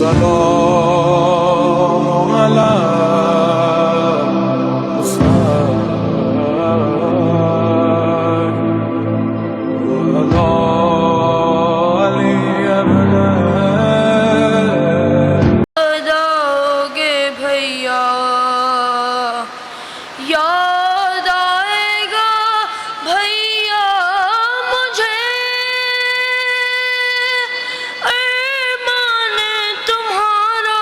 السلام على یاد آئے گا بھیا مجھے ارمان تمہارا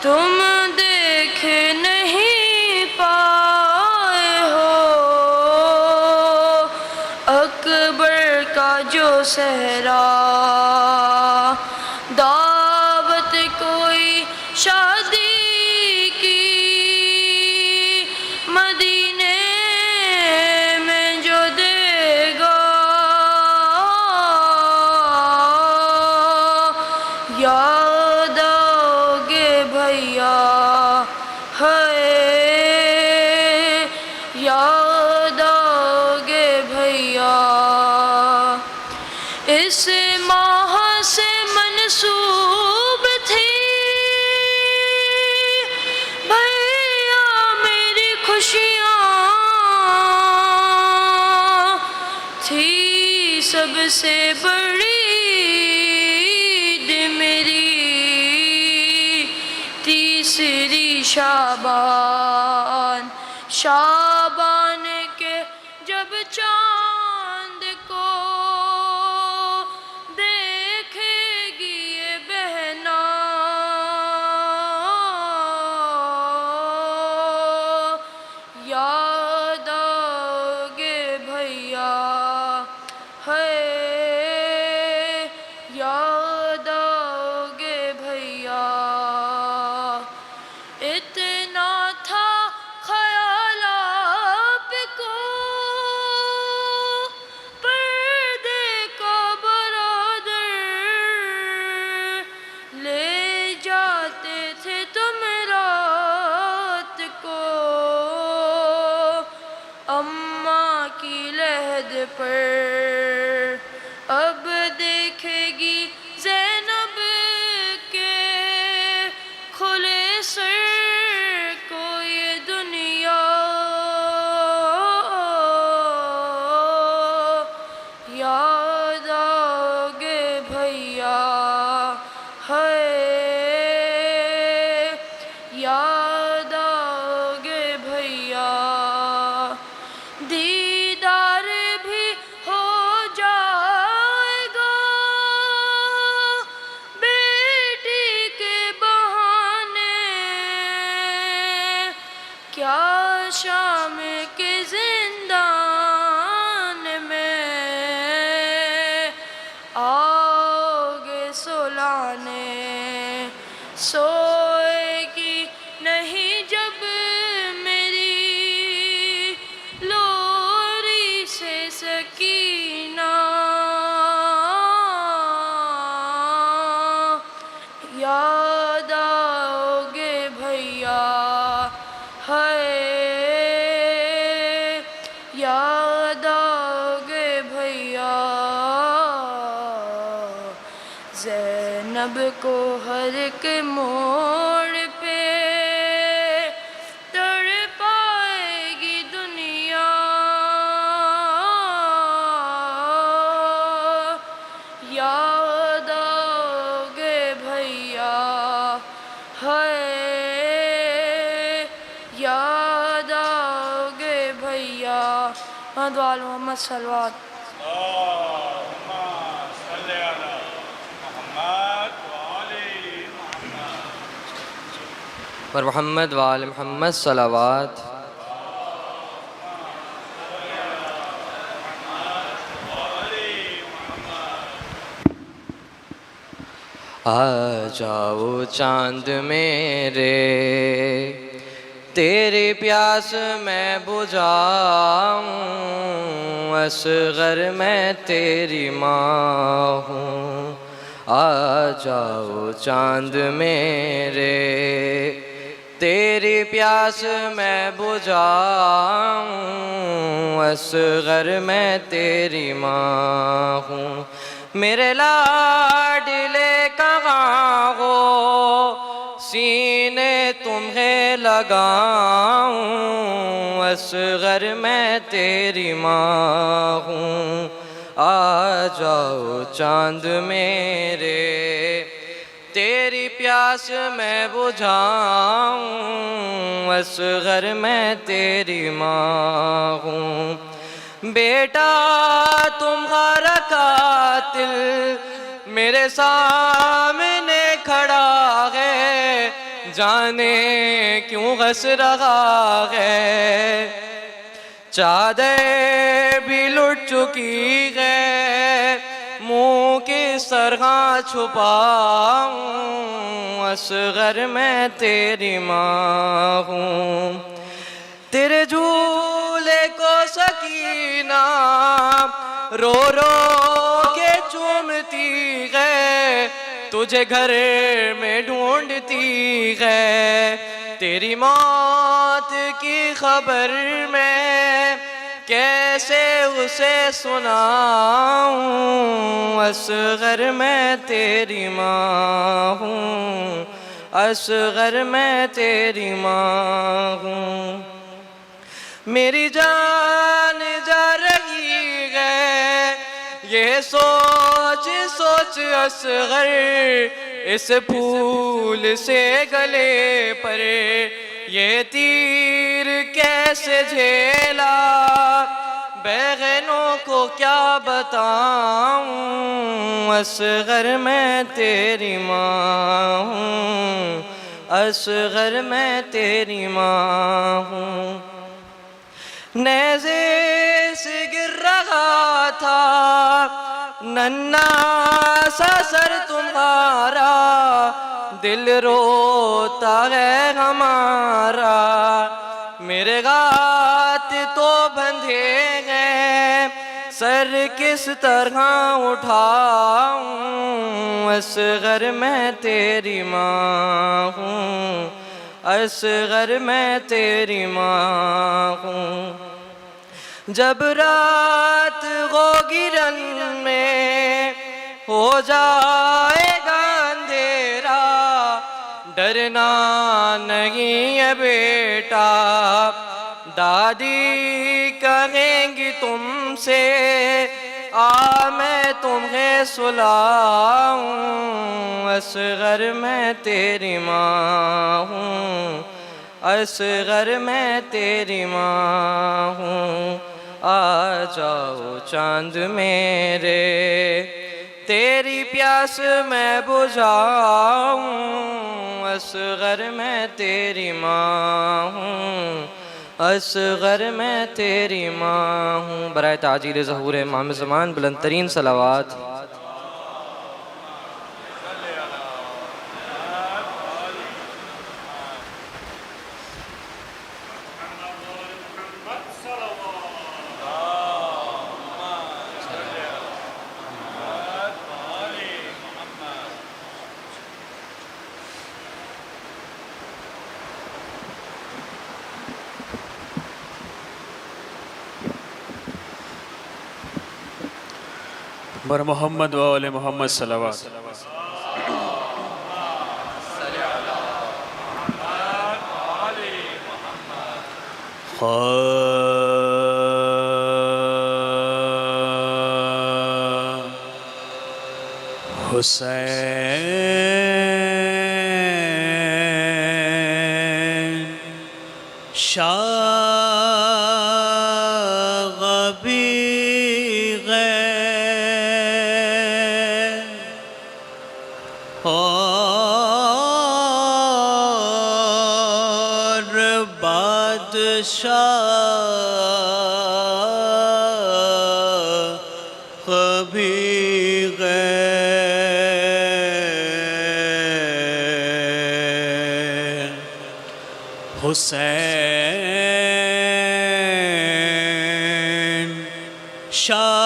تم دیکھ نہیں پائے ہو اکبر کا جو صحرا دعوت کوئی شادی مدینے میں جو دے گا یاد آؤ گے بھیا ہے یاد آؤ گے بھیا اس ماہ سے منسوب تھی خوشیاں تھی سب سے بڑی عید میری تیسری شعبان کے جب چاند کو دیکھے گی یہ بہنا یاد آؤ گے بھیا ہے یاد آؤ گے بھیا اتنا تھا خیال آپ کو پردے کا برادر لے جاتے تھے تم رات کو اماں کی لحد پر اب دیکھے گی زینب کے کھلے سر کو یہ دنیا یاد آؤ گے بھیا ہے یاد آؤ گے بھیا دیدار بھی ہو جائے گا بیٹی کے بہانے کیا شام کے زندان میں آؤ گے سلانے سوئے گی نہیں جب میری لوری سے سکینہ یاد آؤ گے بھیا ہے یاد آؤ گے بھیا زینب کو ہر ایک موڑ پہ تڑپائے گی دنیا یاد آؤ گے بھیا ہے یاد آؤ گے بھیا محمد وآل محمد صلوات پر محمد وآل محمد صلوات آ جاؤ چاند میرے تیری پیاس میں بجھاؤں اصغر میں تیری ماں ہوں آ جاؤ چاند میرے تیری پیاس میں بجھاؤں اصغر میں تیری ماں ہوں میرے لاڈلے کہاں ہو سینے تمہیں لگاؤں، اصغر میں تیری ماں ہوں، آ جاؤ چاند میرے، تیری پیاس میں بجھاؤں، اصغر میں تیری ماں ہوں۔ بیٹا تمہارا قاتل میرے سامنے کھڑا ہے، جانے کیوں ہنس رہا ہے، چادر بھی لٹ چکی ہے، منہ کس طرح چھپاؤں، اصغر میں تیری ماں ہوں۔ تیرے جھولے کو سکینہ رو رو کے چومتی ہے، تجھے گھر میں ڈھونڈتی ہے، تیری موت کی خبر میں کیسے اسے سناؤں، اصغر میں تیری ماں ہوں، اصغر میں تیری ماں ہوں۔ میری جان جا رہی ہے یہ سوچ سوچ اصغر، اس پھول سے گلے پر یہ تیر کیسے جھیلا، بہنوں کو کیا بتاؤں، اصغر میں تیری ماں ہوں، اصغر میں تیری ماں ہوں۔ نیزے سے گر رہا تھا ننھا سا سر تمہارا، دل روتا ہے ہمارا، میرے ہاتھ تو بندھے ہیں، سر کس طرح اٹھاؤں، اصغر میں تیری ماں ہوں، اصغر میں تیری ماں ہوں۔ جب رات ہوگی رن میں ہو جائے گا اندھیرا، ڈرنا نہیں ہے بیٹا، دادی کہیں گی تم سے آ میں تمہیں سلاؤں، اصغر میں تیری ماں ہوں، اصغر میں تیری ماں ہوں، آ جاؤ چاند میرے، تیری پیاس میں بجھاؤں، اصغر میں تیری ماں ہوں، اصغر میں تیری ماں ہوں۔ برائے تعجیل ظہور امام زمان بلند ترین صلوات۔ بر محمد و آل محمد صلوات۔ حسین شاغبی اور بادشاہ بھی غیر، حسین شاغبی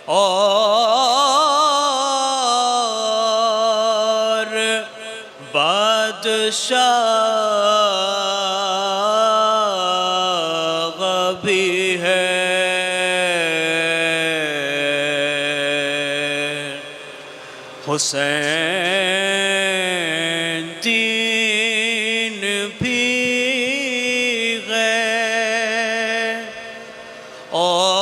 اور بادشاہ حسین دین بھی گئے اور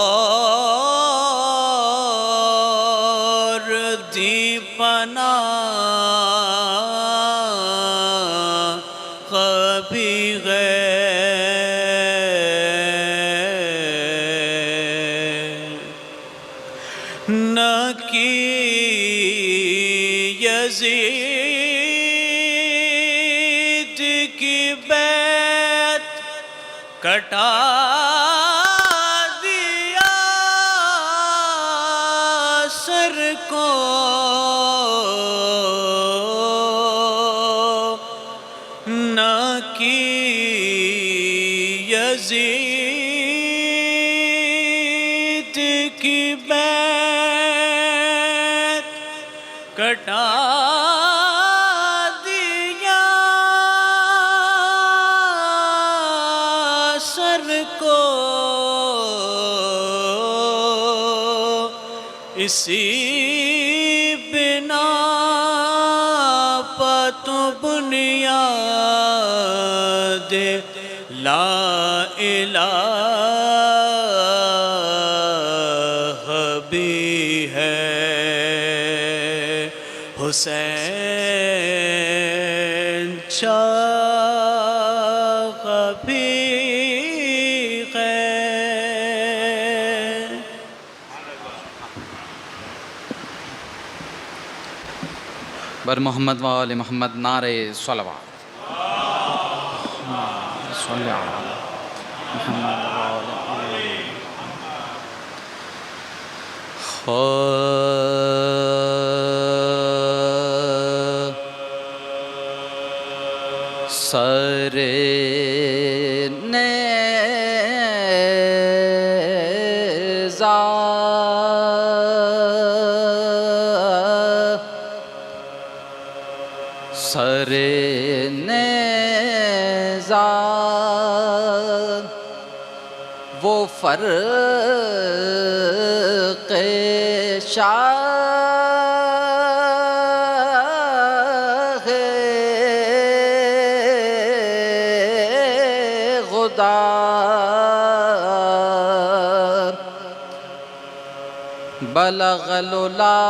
دی پناہ بھی گئے نہ کی یزید کی بیعت کٹا دیا سر کو نہ کی یزید کی بیعت کٹا دیا سر کو اسی بنا پتو بنیاد لا الہ بھی ہے حسین چاق بھی ہے بر محمد و آل محمد نعرہ صلوات صلی علی محمد و آل سر نیزہ سر نیزہ وہ فرق شاہ خدا بلغ العلا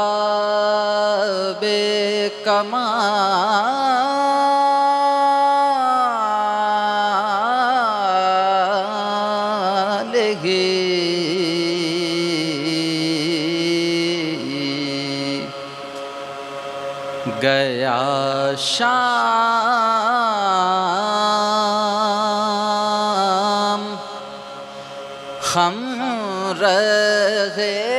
بکمالہ گیا شام ہم رہے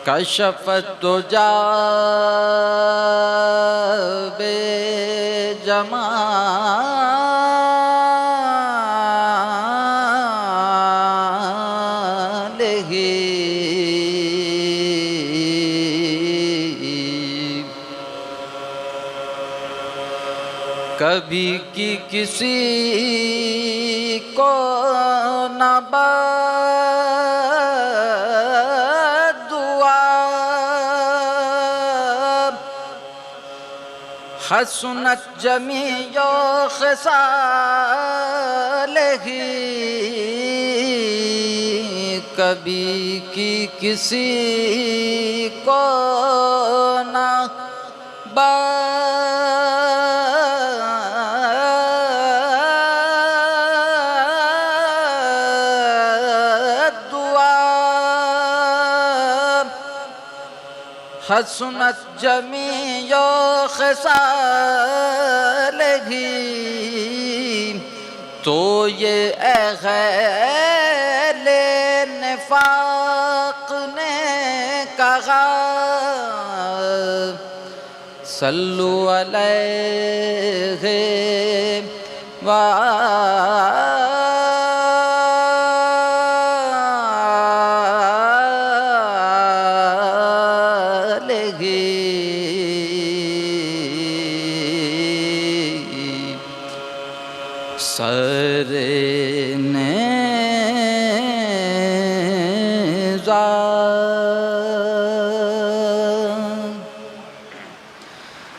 کشفت دجا بے جمالہ کبھی کی کسی کو نہ حسنت جمیع خصالہ کبھی کی کسی کو نہ حسنت جمیع خصالہ تو یہ اہل نفاق نے کہا صلو علیہ سر نیزار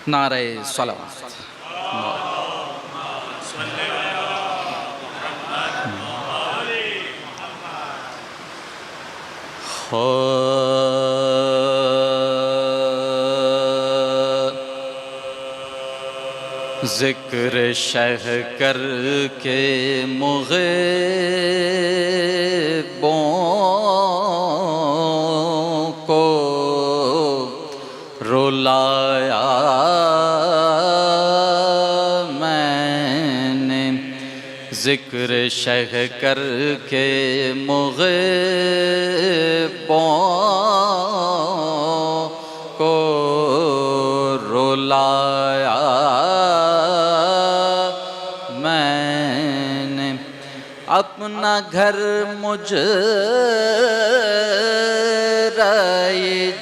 نعرہ صلوات ذکر شہ کر کے مغیبوں کو رلایا میں نے ذکر شہ کر کے مغیبوں کو رلایا میں نے اپنا گھر مجرائے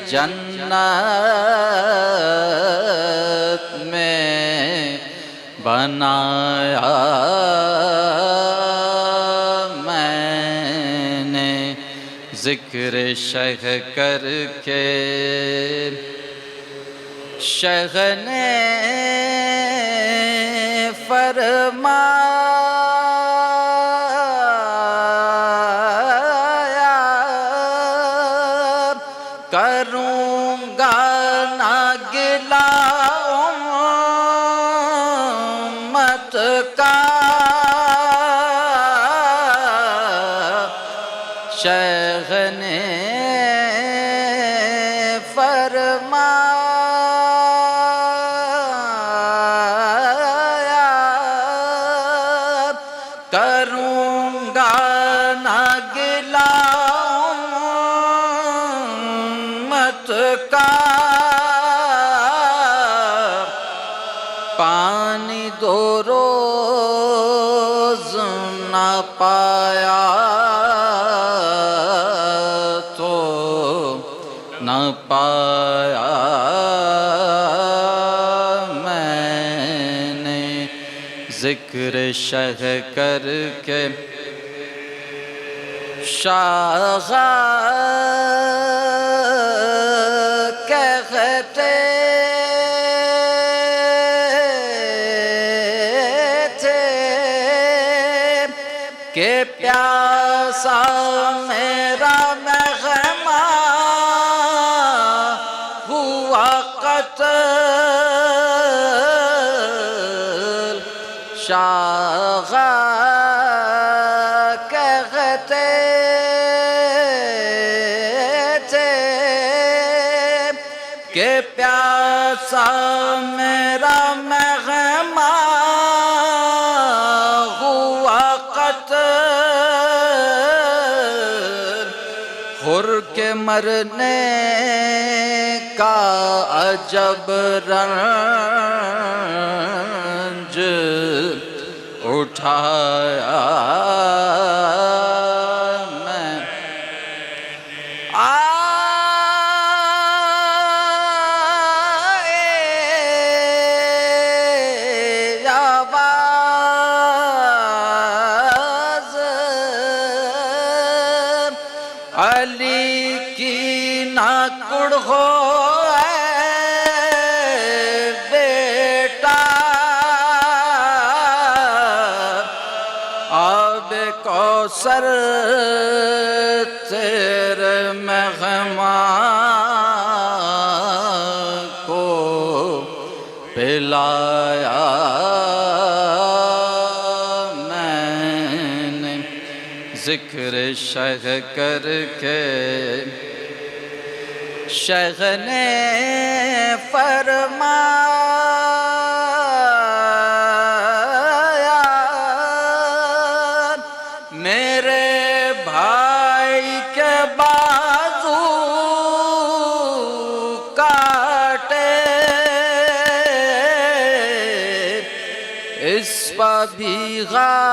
جنت میں بنایا میں نے ذکر شہ کر کے شیخ نے فرمایا کروں گا نہ گلہ امت کا شیخ نے کروں گا نہ گلہ امت کا پانی دو روز نہ پایا تو نہ پایا میں نے ذکر شہ کر کے شاہ کہتے تھے کہ پیاسا میرا مہمان ہوا قتل شاہ کہتے تھے کہ پیاسا میرا مہمان ہوا قتل خور کے مرنے کا عجب رنج اٹھایا میں آواز علی کی ناکڑ ہو کوثر تیرے مہمان کو پلایا میں نے ذکر شیخ کر کے شیخ نے فرمایا میرے بھائی کے بازو کاٹے اس پہ بھی غات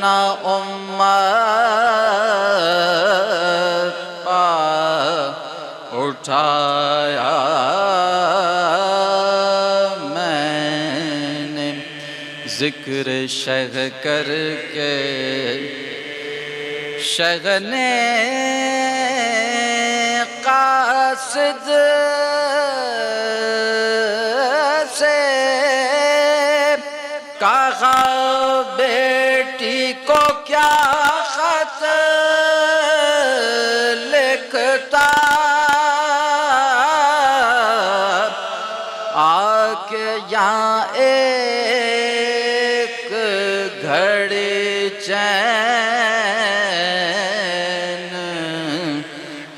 نہ امت پا اٹھایا ذکر شہ کر کے شغن قاصد سے کہا بیٹی کو کیا خط لکھتا آ کے یہاں ایک گھڑی چین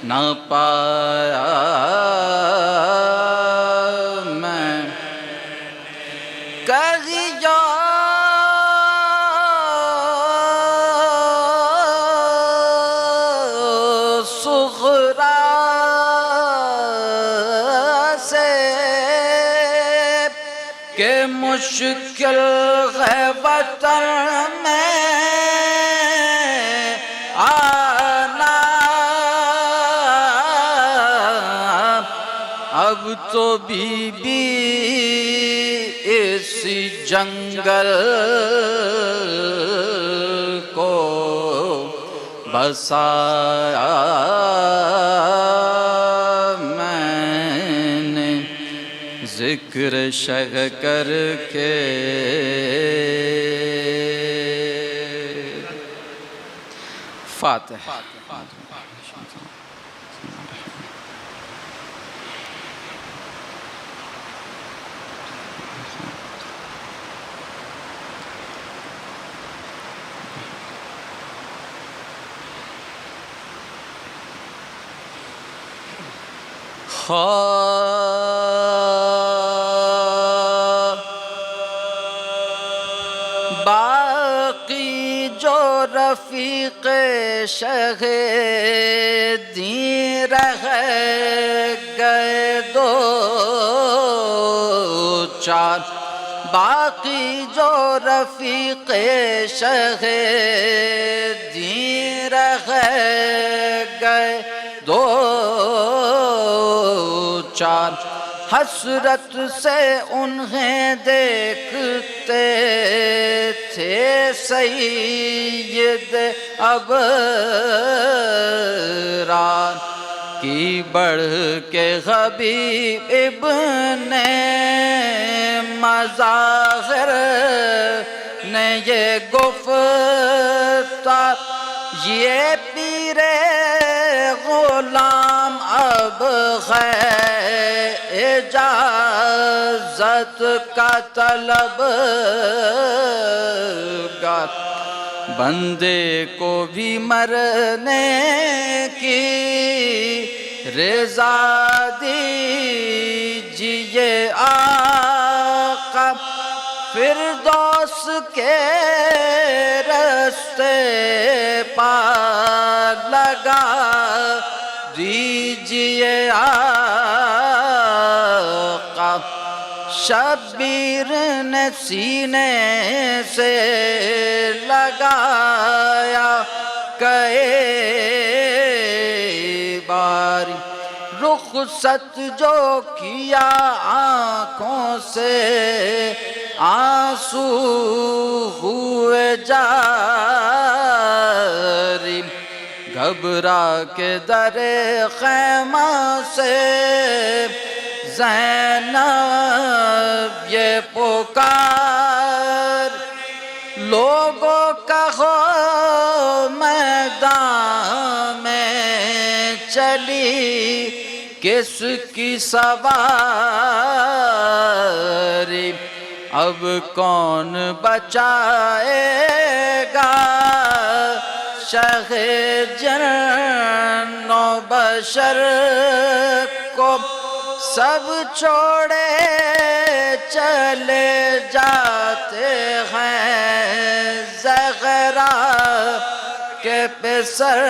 نہ پایا میں کہیں صغرا سے کہ مشکل ہے وطن میں آنا اب تو بی بی اس جنگل کو بسایا میں نے ذکر شہ کر کے فاتح باقی جو رفیق شہ دین رہ گئے دو چار باقی جو رفیق شہ دین رہ گئے دو چار حسرت سے انہیں دیکھتے تھے سید ابرار کی بڑھ کے حبیب ابن مظاہر نے یہ گفتار یہ پیر غلام اب ہے اجازت کا طلبگار بندے کو بھی مرنے کی رضا دیجئے آقا فردوس کے رستے پار لگا دیجئے آقا شبیر نے سینے سے لگایا کئی باری رخصت جو کیا آنکھوں سے آنسو ہوئے جاری گھبرا کے در خیمہ سے زینب یہ پکار لوگوں کا ہو میدان میں چلی کس کی سواری اب کون بچائے گا شہ جن و بشر کو سب چھوڑے چلے جاتے ہیں زہرا کے پسر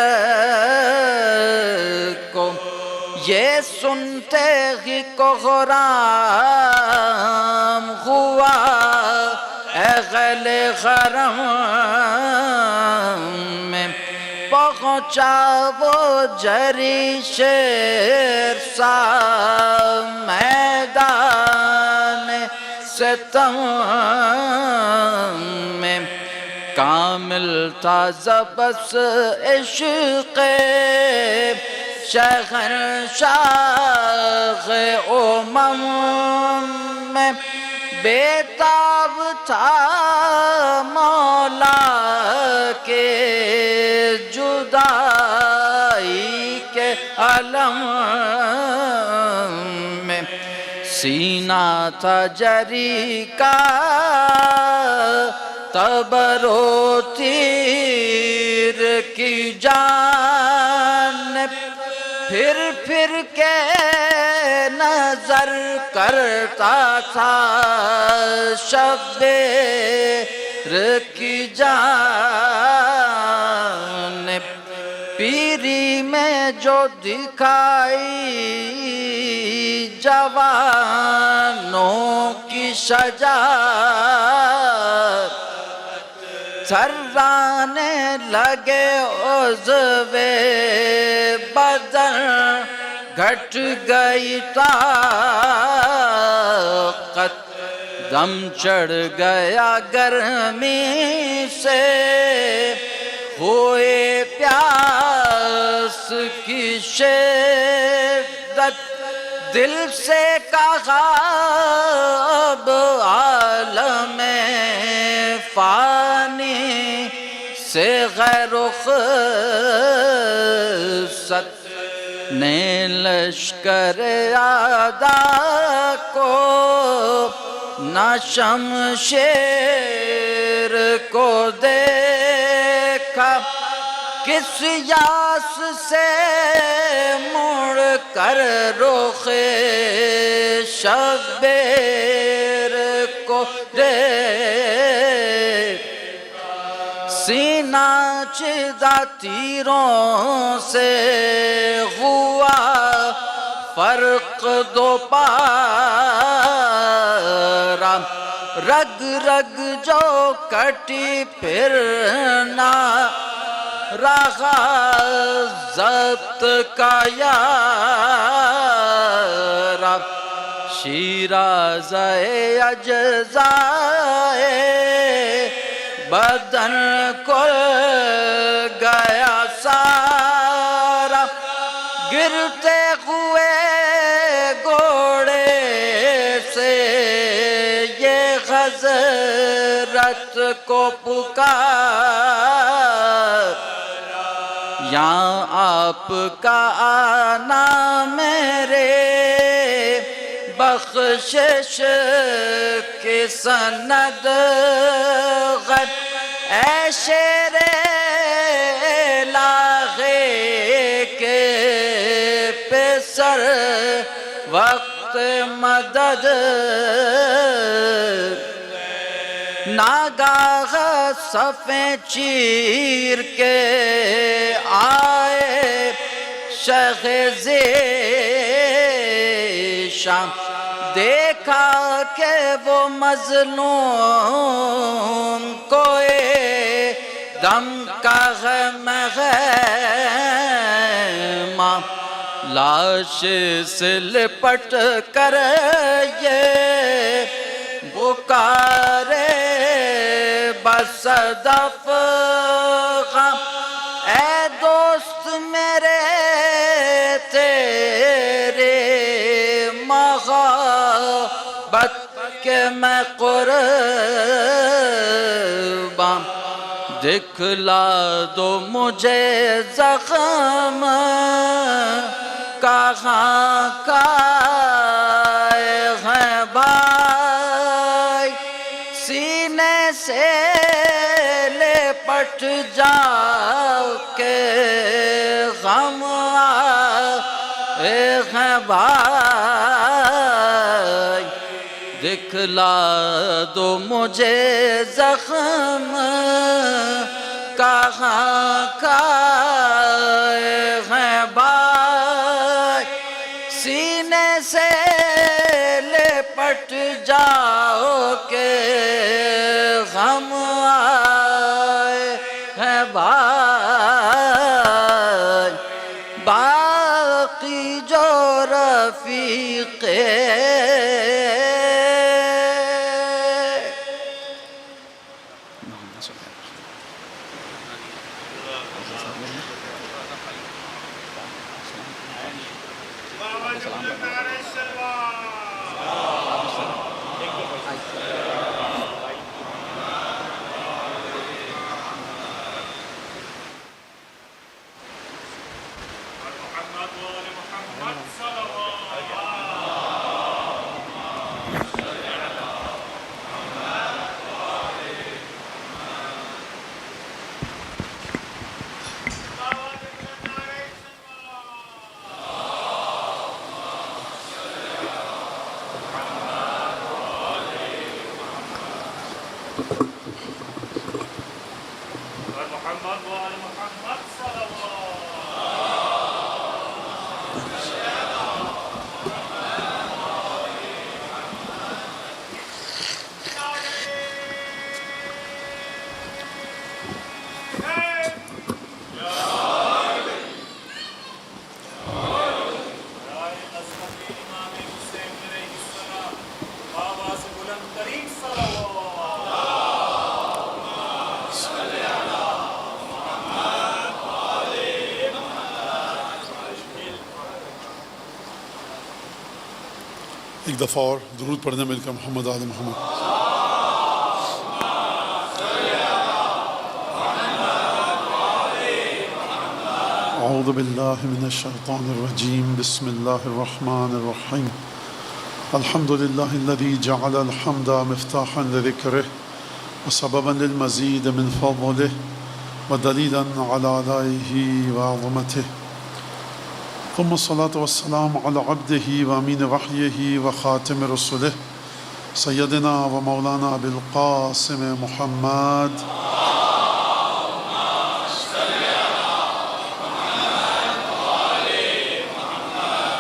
کو یہ سنتے ہی کوہرام ہوا اہل حرم میں پہنچا وہ جری شیر سا میدان ستم میں کامل تازہ بس عشق شہنشاہ امم میں بیتاب تھا مولا کے جدائی کے علم میں سینہ تھا جری کا تبر و تیر کی جانب پھر پھر کے نظر کرتا تھا شبیر کی جانب پیری میں جو دکھائی جوانوں کی شجاعت تھرانے لگے عضو بدن گھٹ گئی طاقت دم چڑھ گیا گرمی سے ہوئے پیاس کی شدت دل سے کہا اب عالم فانی سے غیر خست نے لشکر اعدا کو نہ شمشیر کو دیکھا کس یاس سے مڑ کر رخ شبیر کو دیکھ سینہ چدہ تیروں سے ہوا فرق دو پارا رگ رگ جو کٹی پھر نہ رہا ضبط کا یارا شیرازہ اجزائے بدن کو گیا سارا گرتے ہوئے گھوڑے سے یہ حضرت کو پکار یہاں آپ کا آنا میرے بخشش کی سند غد اے شیر الہی کے پسر وقت مدد ناگاہ صفیں چیر کے آئے شیخ ذیشان دیکھا کہ وہ مظلوم کوئی دم کا غم غیمہ لاش سے لپٹ کر یہ پکارے بصدف غم اے دوست میرے تیرے محبت کے میں قربان دکھلا دو مجھے زخم کہاں کا ہے بھائی سینے سے لپٹ جاؤ کے غم آئے ہیں بھائی دکھلا دو مجھے زخم کہاں کا ہے بھائی سینے سے لپٹ جاؤ کہ غم آئے ہیں بھائی باقی جو رفیق ایک دفعہ اور درود پڑھنے مل کر محمد آل محمد. اعوذ باللہ من الشیطان الرجیم. بسم اللہ الرحمن الرحیم. الحمد للہ الذی جعل الحمد مفتاحا لذکرہ وسببا للمزید من فضلہ ودلیلا علی آلائہ وعظمتہ. ثم الصلاة والسلام على عبده وامین وحیہ وخاتم رسلہ سیدنا ومولانا ابی القاسم محمد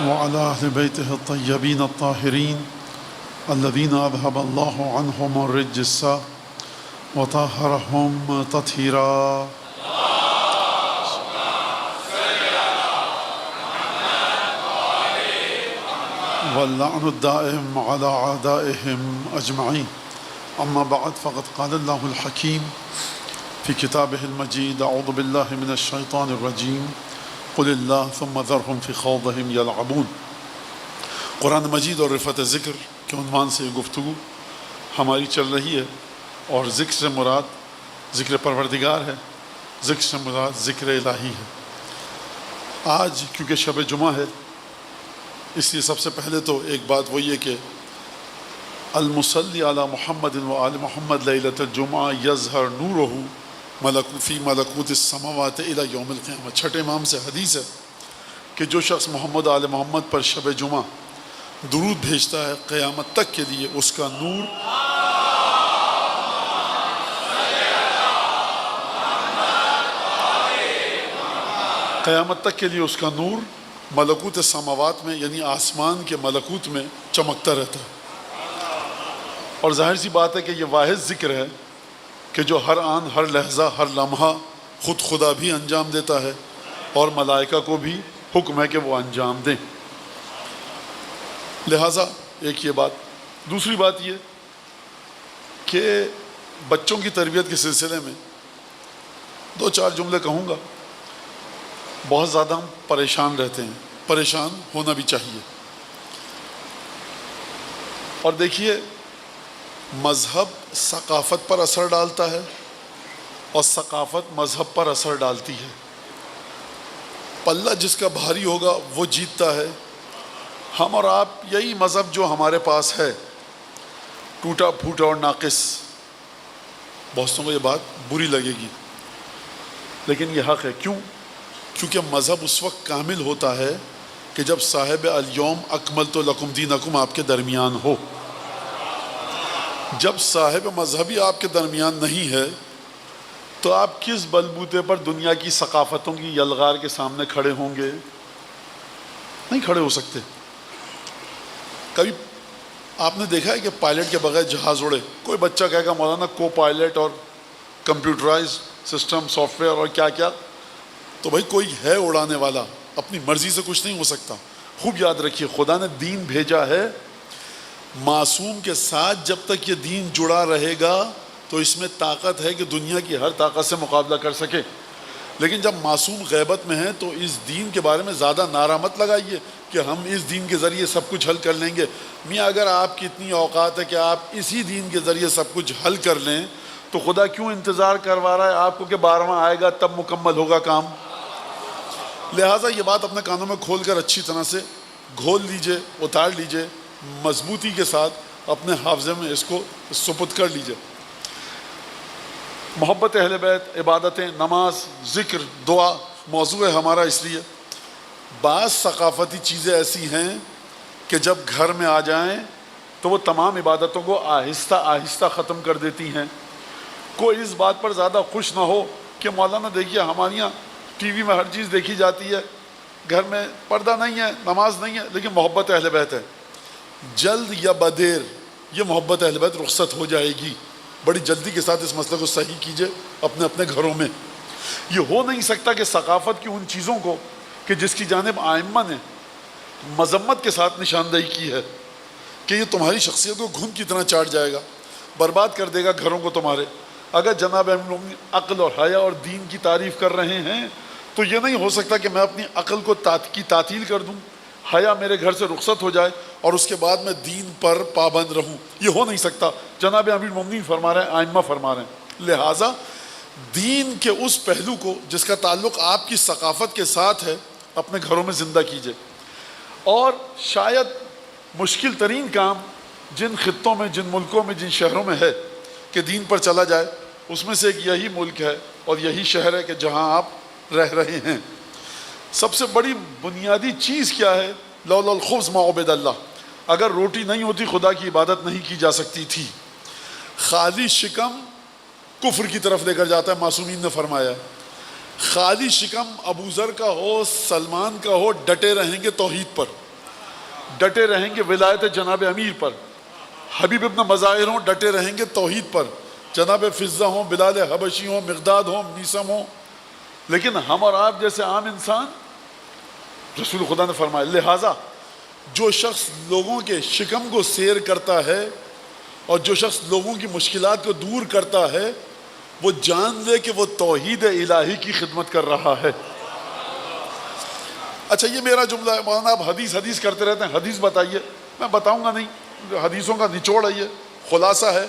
وعلى أهل بيته الطيبين الطاهرين الذين أذهب الله عنهم الرجس وطهرهم تطهيرا. واللعن الدائم على أعدائهم أجمعين. أما بعد فقد قال الله الحكيم في كتابه المجيد أعوذ بالله من الشيطان الرجيم قل اللہ ثم ذرهم فی خوضهم یلعبون. قرآن مجید اور رفعت ذکر کے عنوان سے یہ گفتگو ہماری چل رہی ہے، اور ذکر سے مراد ذکر پروردگار ہے، ذکر سے مراد ذکر الہی ہے. آج کیونکہ شب جمعہ ہے، اس لیے سب سے پہلے تو ایک بات وہی ہے کہ المصلی علی محمد و آل محمد لیلۃ الجمعہ یظہر نورہ فی ملکوت السماوات الی یوم القیامہ. چھٹے امام سے حدیث ہے کہ جو شخص محمد آل محمد پر شب جمعہ درود بھیجتا ہے قیامت تک کے لیے اس کا نور قیامت تک کے لیے اس کا نور ملکوت السماوات میں یعنی آسمان کے ملکوت میں چمکتا رہتا ہے. اور ظاہر سی بات ہے کہ یہ واحد ذکر ہے کہ جو ہر آن ہر لحظہ ہر لمحہ خود خدا بھی انجام دیتا ہے اور ملائکہ کو بھی حکم ہے کہ وہ انجام دیں. لہٰذا ایک یہ بات. دوسری بات یہ کہ بچوں کی تربیت کے سلسلے میں دو چار جملے کہوں گا. بہت زیادہ ہم پریشان رہتے ہیں، پریشان ہونا بھی چاہیے. اور دیکھیے مذہب ثقافت پر اثر ڈالتا ہے اور ثقافت مذہب پر اثر ڈالتی ہے. پلہ جس کا بھاری ہوگا وہ جیتتا ہے. ہم اور آپ یہی مذہب جو ہمارے پاس ہے ٹوٹا پھوٹا اور ناقص. بہتوں کو یہ بات بری لگے گی لیکن یہ حق ہے. کیوں؟ کیونکہ مذہب اس وقت کامل ہوتا ہے کہ جب صاحب الیوم اکملت لکم دینکم آپ کے درمیان ہو. جب صاحب مذہبی آپ کے درمیان نہیں ہے تو آپ کس بلبوتے پر دنیا کی ثقافتوں کی یلغار کے سامنے کھڑے ہوں گے؟ نہیں کھڑے ہو سکتے. کبھی آپ نے دیکھا ہے کہ پائلٹ کے بغیر جہاز اڑے؟ کوئی بچہ کہے گا مولانا کو پائلٹ اور کمپیوٹرائز سسٹم سافٹ ویئر اور کیا کیا. تو بھائی کوئی ہے اڑانے والا، اپنی مرضی سے کچھ نہیں ہو سکتا. خوب یاد رکھیے خدا نے دین بھیجا ہے معصوم کے ساتھ. جب تک یہ دین جڑا رہے گا تو اس میں طاقت ہے کہ دنیا کی ہر طاقت سے مقابلہ کر سکے. لیکن جب معصوم غیبت میں ہیں تو اس دین کے بارے میں زیادہ نعرہ مت لگائیے کہ ہم اس دین کے ذریعے سب کچھ حل کر لیں گے. میاں اگر آپ کی اتنی اوقات ہے کہ آپ اسی دین کے ذریعے سب کچھ حل کر لیں تو خدا کیوں انتظار کروا رہا ہے آپ کو کہ 12واں آئے گا تب مکمل ہوگا کام؟ لہٰذا یہ بات اپنے کانوں میں کھول کر اچھی طرح سے گھول لیجئے، اتار لیجئے، مضبوطی کے ساتھ اپنے حافظے میں اس کو سپرد کر لیجئے. محبت اہل بیت، عبادتیں، نماز، ذکر، دعا موضوع ہے ہمارا. اس لیے بعض ثقافتی چیزیں ایسی ہیں کہ جب گھر میں آ جائیں تو وہ تمام عبادتوں کو آہستہ آہستہ ختم کر دیتی ہیں. کوئی اس بات پر زیادہ خوش نہ ہو کہ مولانا دیکھیے ہمارے یہاں ٹی وی میں ہر چیز دیکھی جاتی ہے، گھر میں پردہ نہیں ہے، نماز نہیں ہے، لیکن محبت اہل بیت ہے. جلد یا بدیر یہ محبت اہل بیت رخصت ہو جائے گی. بڑی جلدی کے ساتھ اس مسئلے کو صحیح کیجئے اپنے اپنے گھروں میں. یہ ہو نہیں سکتا کہ ثقافت کی ان چیزوں کو کہ جس کی جانب آئمہ نے مذمت کے ساتھ نشاندہی کی ہے کہ یہ تمہاری شخصیت کو گھن کی طرح چاٹ جائے گا، برباد کر دے گا گھروں کو تمہارے. اگر جناب امیر المومنین عقل اور حیا اور دین کی تعریف کر رہے ہیں تو یہ نہیں ہو سکتا کہ میں اپنی عقل کو کی تعطیل کر دوں، حیا میرے گھر سے رخصت ہو جائے اور اس کے بعد میں دین پر پابند رہوں. یہ ہو نہیں سکتا. جناب امیر المومنین فرما رہے ہیں، آئمہ فرما رہے ہیں. لہٰذا دین کے اس پہلو کو جس کا تعلق آپ کی ثقافت کے ساتھ ہے اپنے گھروں میں زندہ کیجئے. اور شاید مشکل ترین کام جن خطوں میں، جن ملکوں میں، جن شہروں میں ہے کہ دین پر چلا جائے، اس میں سے ایک یہی ملک ہے اور یہی شہر ہے کہ جہاں آپ رہ رہے ہیں. سب سے بڑی بنیادی چیز کیا ہے؟ لولا الخبز ما عبد اللہ. اگر روٹی نہیں ہوتی خدا کی عبادت نہیں کی جا سکتی تھی. خالی شکم کفر کی طرف لے کر جاتا ہے، معصومین نے فرمایا. خالی شکم ابو ذر کا ہو، سلمان کا ہو، ڈٹے رہیں گے توحید پر، ڈٹے رہیں گے ولایت جناب امیر پر. حبیب ابن مظاہر ہوں، ڈٹے رہیں گے توحید پر. جناب فضہ ہوں، بلال حبشی ہوں، مقداد ہوں، میسم ہوں. لیکن ہم اور آپ جیسے عام انسان، رسول خدا نے فرمایا لہٰذا جو شخص لوگوں کے شکم کو سیر کرتا ہے اور جو شخص لوگوں کی مشکلات کو دور کرتا ہے وہ جان لے کہ وہ توحید الہی کی خدمت کر رہا ہے. اچھا یہ میرا جملہ ہے. مولانا آپ حدیث کرتے رہتے ہیں، حدیث بتائیے. میں بتاؤں گا نہیں، حدیثوں کا نچوڑ ہے، یہ خلاصہ ہے.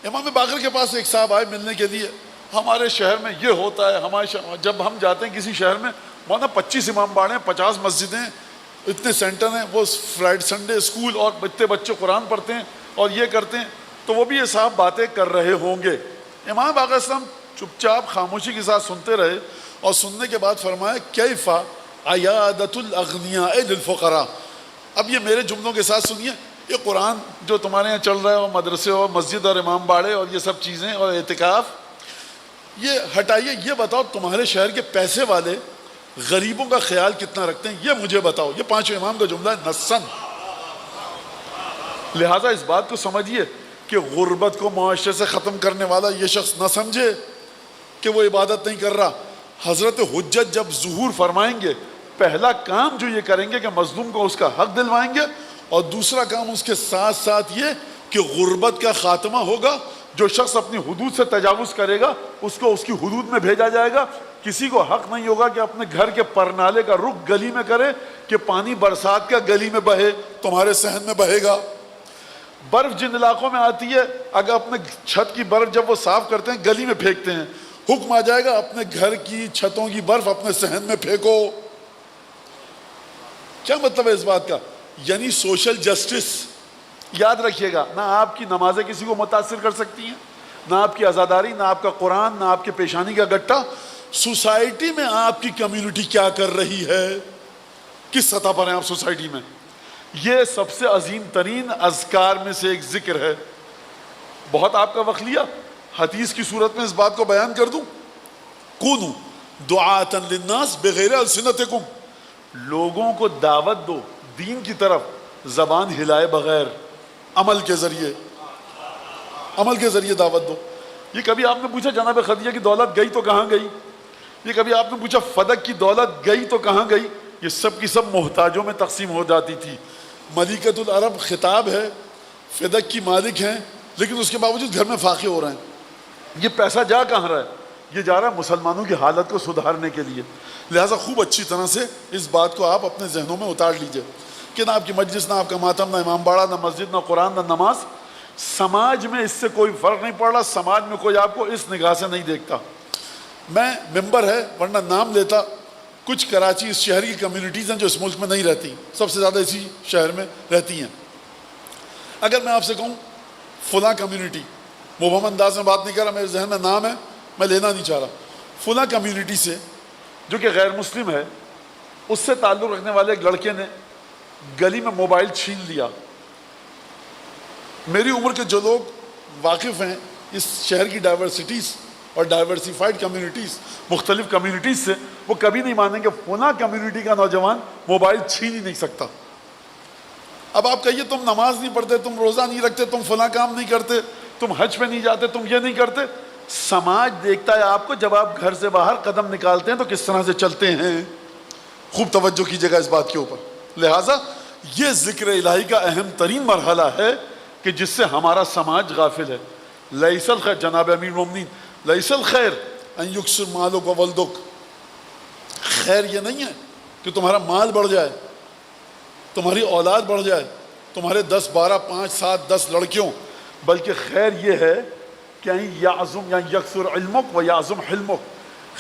امام باقر کے پاس ایک صاحب آئے ملنے کے لیے. ہمارے شہر میں یہ ہوتا ہے، ہمارے جب ہم جاتے ہیں کسی شہر میں، مولانا 25 امام باڑے ہیں، 50 مسجدیں، اتنے سینٹر ہیں، وہ فرائیڈے سنڈے اسکول اور اتنے بچے قرآن پڑھتے ہیں اور یہ کرتے ہیں. تو وہ بھی یہ صاحب باتیں کر رہے ہوں گے. امام باقر اسلام چپ چاپ خاموشی کے ساتھ سنتے رہے اور سننے کے بعد فرمایا کیف عیادۃ الاغنیاء للفقراء. اب یہ میرے جملوں کے ساتھ سنیے. یہ قرآن جو تمہارے یہاں چل رہا ہے اور مدرسے اور مسجد اور امام باڑے اور یہ سب چیزیں اور اعتکاف، یہ ہٹائیے. یہ بتاؤ تمہارے شہر کے پیسے والے غریبوں کا خیال کتنا رکھتے ہیں، یہ مجھے بتاؤ. یہ 5 امام کا جملہ ہے نصاً. لہٰذا اس بات کو سمجھیے کہ غربت کو معاشرے سے ختم کرنے والا یہ شخص نہ سمجھے کہ وہ عبادت نہیں کر رہا. حضرت حجت جب ظہور فرمائیں گے پہلا کام جو یہ کریں گے کہ مظلوم کو اس کا حق دلوائیں گے، اور دوسرا کام اس کے ساتھ ساتھ یہ کہ غربت کا خاتمہ ہوگا. جو شخص اپنی حدود سے تجاوز کرے گا اس کو اس کی حدود میں بھیجا جائے گا. کسی کو حق نہیں ہوگا کہ اپنے گھر کے پرنالے کا رخ گلی میں کرے کہ پانی برسات کا گلی میں بہے، تمہارے صحن میں بہے گا. برف جن علاقوں میں آتی ہے اگر اپنے چھت کی برف جب وہ صاف کرتے ہیں گلی میں پھینکتے ہیں، حکم آ جائے گا اپنے گھر کی چھتوں کی برف اپنے صحن میں پھینکو. کیا مطلب ہے اس بات کا؟ یعنی سوشل جسٹس. یاد رکھیے گا، نہ آپ کی نمازیں کسی کو متاثر کر سکتی ہیں، نہ آپ کی عزاداری، نہ آپ کا قرآن، نہ آپ کے پیشانی کا گٹا. سوسائٹی میں آپ کی کمیونٹی کیا کر رہی ہے، کس سطح پر ہیں آپ سوسائٹی میں. یہ سب سے عظیم ترین اذکار میں سے ایک ذکر ہے. بہت آپ کا وقت لیا، حدیث کی صورت میں اس بات کو بیان کر دوں. کونوا دعاۃ للناس بغیر السنتکم. لوگوں کو دعوت دو دین کی طرف زبان ہلائے بغیر، عمل کے ذریعے دعوت دو. یہ کبھی آپ نے پوچھا جناب خدیجہ کی دولت گئی تو کہاں گئی؟ یہ کبھی آپ نے پوچھا فدق کی دولت گئی تو کہاں گئی؟ یہ سب کی سب محتاجوں میں تقسیم ہو جاتی تھی. ملکۃ العرب خطاب ہے، فدق کی مالک ہیں، لیکن اس کے باوجود گھر میں فاقے ہو رہے ہیں. یہ پیسہ جا کہاں رہا ہے؟ یہ جا رہا ہے مسلمانوں کی حالت کو سدھارنے کے لیے. لہٰذا خوب اچھی طرح سے اس بات کو آپ اپنے ذہنوں میں اتار لیجئے کہ نہ آپ کی مجلس، نہ آپ کا ماتم، نہ امام باڑہ، نہ مسجد، نہ قرآن، نہ نماز، سماج میں اس سے کوئی فرق نہیں پڑ رہا. سماج میں کوئی آپ کو اس نگاہ سے نہیں دیکھتا. میں ممبر ہے ورنہ نام لیتا. کچھ کراچی اس شہر کی کمیونٹیز ہیں جو اس ملک میں نہیں رہتی، سب سے زیادہ اسی شہر میں رہتی ہیں. اگر میں آپ سے کہوں فلاں کمیونٹی، مبہم انداز میں بات نہیں کر رہا، میرے ذہن میں نام ہے، میں لینا نہیں چاہ رہا، فلاں کمیونٹی سے جو کہ غیر مسلم ہے، اس سے تعلق رکھنے والے ایک لڑکے نے گلی میں موبائل چھین لیا. میری عمر کے جو لوگ واقف ہیں اس شہر کی ڈائیورسٹیز اور ڈائیورسیفائڈ کمیونٹیز، مختلف کمیونٹیز سے، وہ کبھی نہیں مانیں گے فلاں کمیونٹی کا نوجوان موبائل چھین ہی نہیں سکتا. اب آپ کہیے تم نماز نہیں پڑھتے، تم روزہ نہیں رکھتے، تم فلاں کام نہیں کرتے، تم حج پہ نہیں جاتے، تم یہ نہیں کرتے. سماج دیکھتا ہے آپ کو جب آپ گھر سے باہر قدم نکالتے ہیں تو کس طرح سے چلتے ہیں. خوب توجہ کیجیے گا اس بات کے اوپر. لہٰذا یہ ذکر الہی کا اہم ترین مرحلہ ہے کہ جس سے ہمارا سماج غافل ہے. لیس الخیر، جناب امیر المومنین، لیس الخیر ان یکثر مالک و ولدک. خیر یہ نہیں ہے کہ تمہارا مال بڑھ جائے، تمہاری اولاد بڑھ جائے، تمہارے 10 12 5 7 10 لڑکیوں، بلکہ خیر یہ ہے کہ یعظم یا یکثر علمک و یعظم حلمک.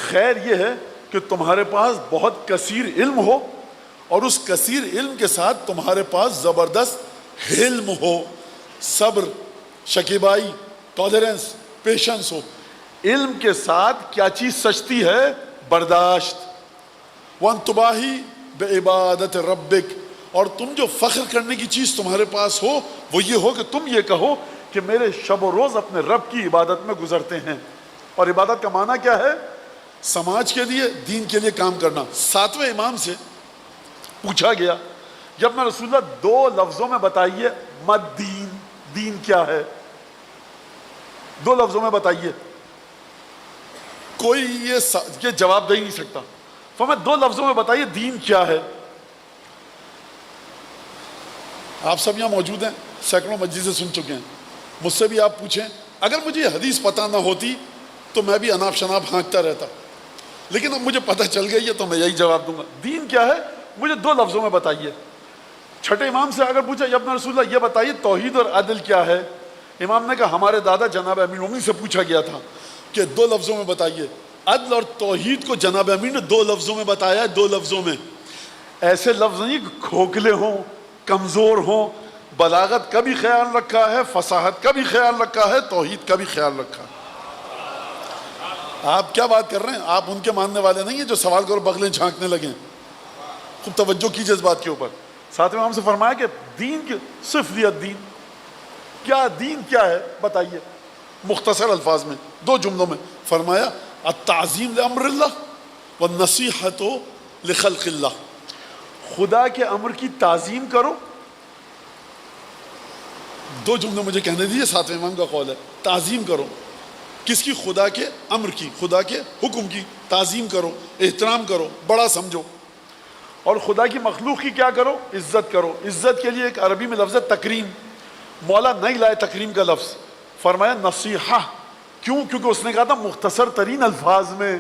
خیر یہ ہے کہ تمہارے پاس بہت کثیر علم ہو اور اس کثیر علم کے ساتھ تمہارے پاس زبردست حلم ہو، صبر، شکیبائی، ٹالرنس، پیشنس ہو. علم کے ساتھ کیا چیز سچتی ہے؟ برداشت. وَانْتُبَاهِي بِعِبَادَةِ رَبِّكَ. اور تم جو فخر کرنے کی چیز تمہارے پاس ہو وہ یہ ہو کہ تم یہ کہو کہ میرے شب و روز اپنے رب کی عبادت میں گزرتے ہیں. اور عبادت کا معنی کیا ہے؟ سماج کے لیے، دین کے لیے کام کرنا. 7ویں امام سے پوچھا گیا جب میں رسول اللہ 2 لفظوں میں بتائیے مد دین، دین کیا ہے؟ 2 لفظوں میں بتائیے. کوئی یہ جواب دے ہی نہیں سکتا. فرمایا 2 لفظوں میں بتائیے دین کیا ہے. آپ سب یہاں موجود ہیں، سینکڑوں مجلسیں سن چکے ہیں. مجھ سے بھی آپ پوچھیں، اگر مجھے یہ حدیث پتہ نہ ہوتی تو میں بھی اناپ شناپ ہانکتا رہتا، لیکن اب مجھے پتہ چل گئی ہے تو میں یہی جواب دوں گا. دین کیا ہے؟ مجھے 2 لفظوں میں بتائیے. 6 امام سے اگر پوچھا یا ابن رسول اللہ یہ بتائیے توحید اور عدل کیا ہے، امام نے کہا ہمارے دادا جناب امیر المومنین سے پوچھا گیا تھا کہ 2 لفظوں میں بتائیے. عدل اور توحید کو جناب امیر نے 2 لفظوں میں بتایا ہے. 2 لفظوں میں. ایسے لفظ نہیں کہ کھوکھلے ہوں، کمزور ہوں. بلاغت کا بھی خیال رکھا ہے، فصاحت کا بھی خیال رکھا ہے، توحید کا بھی خیال رکھا ہے. آپ کیا بات کر رہے ہیں؟ آپ ان کے ماننے والے نہیں ہیں جو سوال کرو بغلیں جھانکنے لگیں. خوب توجہ کیجیے اس بات کے اوپر. 7ویں امام سے فرمایا کہ دین کے صرف لیت دین کیا، دین کیا ہے بتائیے. مختصر الفاظ میں 2 جملوں میں فرمایا التعظیم لامر اللہ والنصیحۃ لخلق اللہ. خدا کے امر کی تعظیم کرو. 2 جملے مجھے کہنے دیجیے. 7ویں امام کا قول ہے تعظیم کرو. کس کی؟ خدا کے امر کی، خدا کے حکم کی تعظیم کرو، احترام کرو، بڑا سمجھو. اور خدا کی مخلوق کی کیا کرو؟ عزت کرو. عزت کے لیے ایک عربی میں لفظ ہے تکریم. مولا نہیں لائے تکریم کا لفظ، فرمایا نصیحہ. کیوں؟ کیونکہ اس نے کہا تھا مختصر ترین الفاظ میں.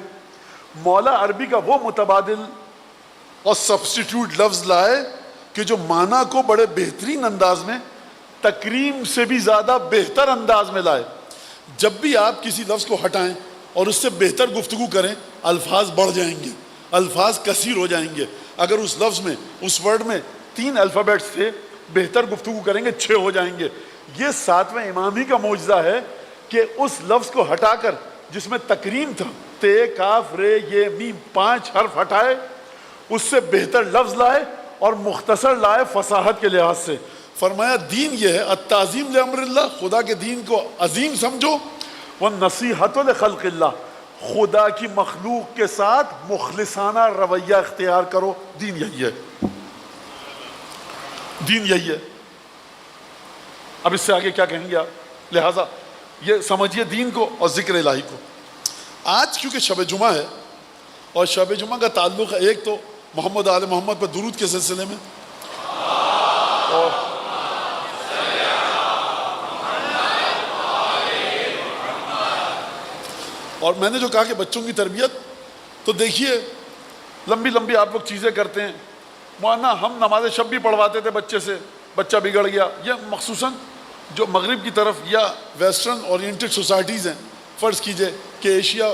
مولا عربی کا وہ متبادل اور سبسٹیٹیوٹ لفظ لائے کہ جو معنی کو بڑے بہترین انداز میں، تکریم سے بھی زیادہ بہتر انداز میں لائے. جب بھی آپ کسی لفظ کو ہٹائیں اور اس سے بہتر گفتگو کریں، الفاظ بڑھ جائیں گے، الفاظ کثیر ہو جائیں گے. اگر اس لفظ میں، اس ورڈ میں 3 الفابیٹس تھے، بہتر گفتگو کریں گے 6 ہو جائیں گے. یہ 7ویں امام ہی کا معجزہ ہے کہ اس لفظ کو ہٹا کر جس میں تکریم تھا، تے کاف رے یہ میم 5 حرف ہٹائے، اس سے بہتر لفظ لائے اور مختصر لائے فصاحت کے لحاظ سے. فرمایا دین یہ ہے التعظیم لامر اللہ، خدا کے دین کو عظیم سمجھو. والنصیحۃ لخلق اللہ، خدا کی مخلوق کے ساتھ مخلصانہ رویہ اختیار کرو. دین یہی ہے. دین یہی ہے. اب اس سے آگے کیا کہیں گے آپ؟ لہٰذا یہ سمجھیے دین کو اور ذکر الہی کو. آج کیونکہ شب جمعہ ہے اور شب جمعہ کا تعلق ہے ایک تو محمد آل محمد پر درود کے سلسلے میں، اور میں نے جو کہا کہ بچوں کی تربیت، تو دیکھیے لمبی لمبی آپ لوگ چیزیں کرتے ہیں. مولانا ہم نماز شب بھی پڑھواتے تھے بچے سے، بچہ بگڑ گیا. یہ مخصوصاً جو مغرب کی طرف یا ویسٹرن اورینٹڈ سوسائٹیز ہیں، فرض کیجئے کہ ایشیا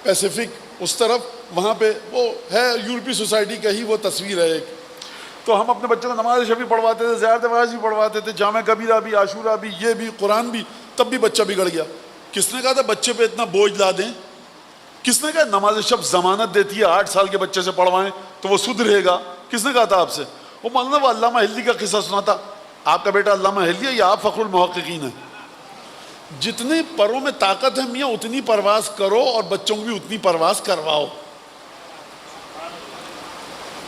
پیسیفک اس طرف، وہاں پہ وہ ہے یورپی سوسائٹی کا ہی وہ تصویر ہے ایک. تو ہم اپنے بچوں کو نماز شب بھی پڑھواتے تھے، زیارت واعظ بھی پڑھواتے تھے، جامع کبیرہ بھی، عاشورہ بھی، یہ بھی، قرآن بھی. تب بھی بچہ بگڑ گیا. کس نے کہا تھا بچے پہ اتنا بوجھ لا دیں؟ کس نے کہا نماز شب ضمانت دیتی ہے 8 سال کے بچے سے پڑھوائیں تو وہ سدھرے گا؟ کس نے کہا تھا آپ سے؟ وہ مولانا وہ علامہ ہلدی کا قصہ سنا تھا. آپ کا بیٹا علامہ ہلدی ہے یا آپ فخر المحققین ہیں؟ جتنے پروں میں طاقت ہے میاں اتنی پرواز کرو اور بچوں کو بھی اتنی پرواز کرواؤ.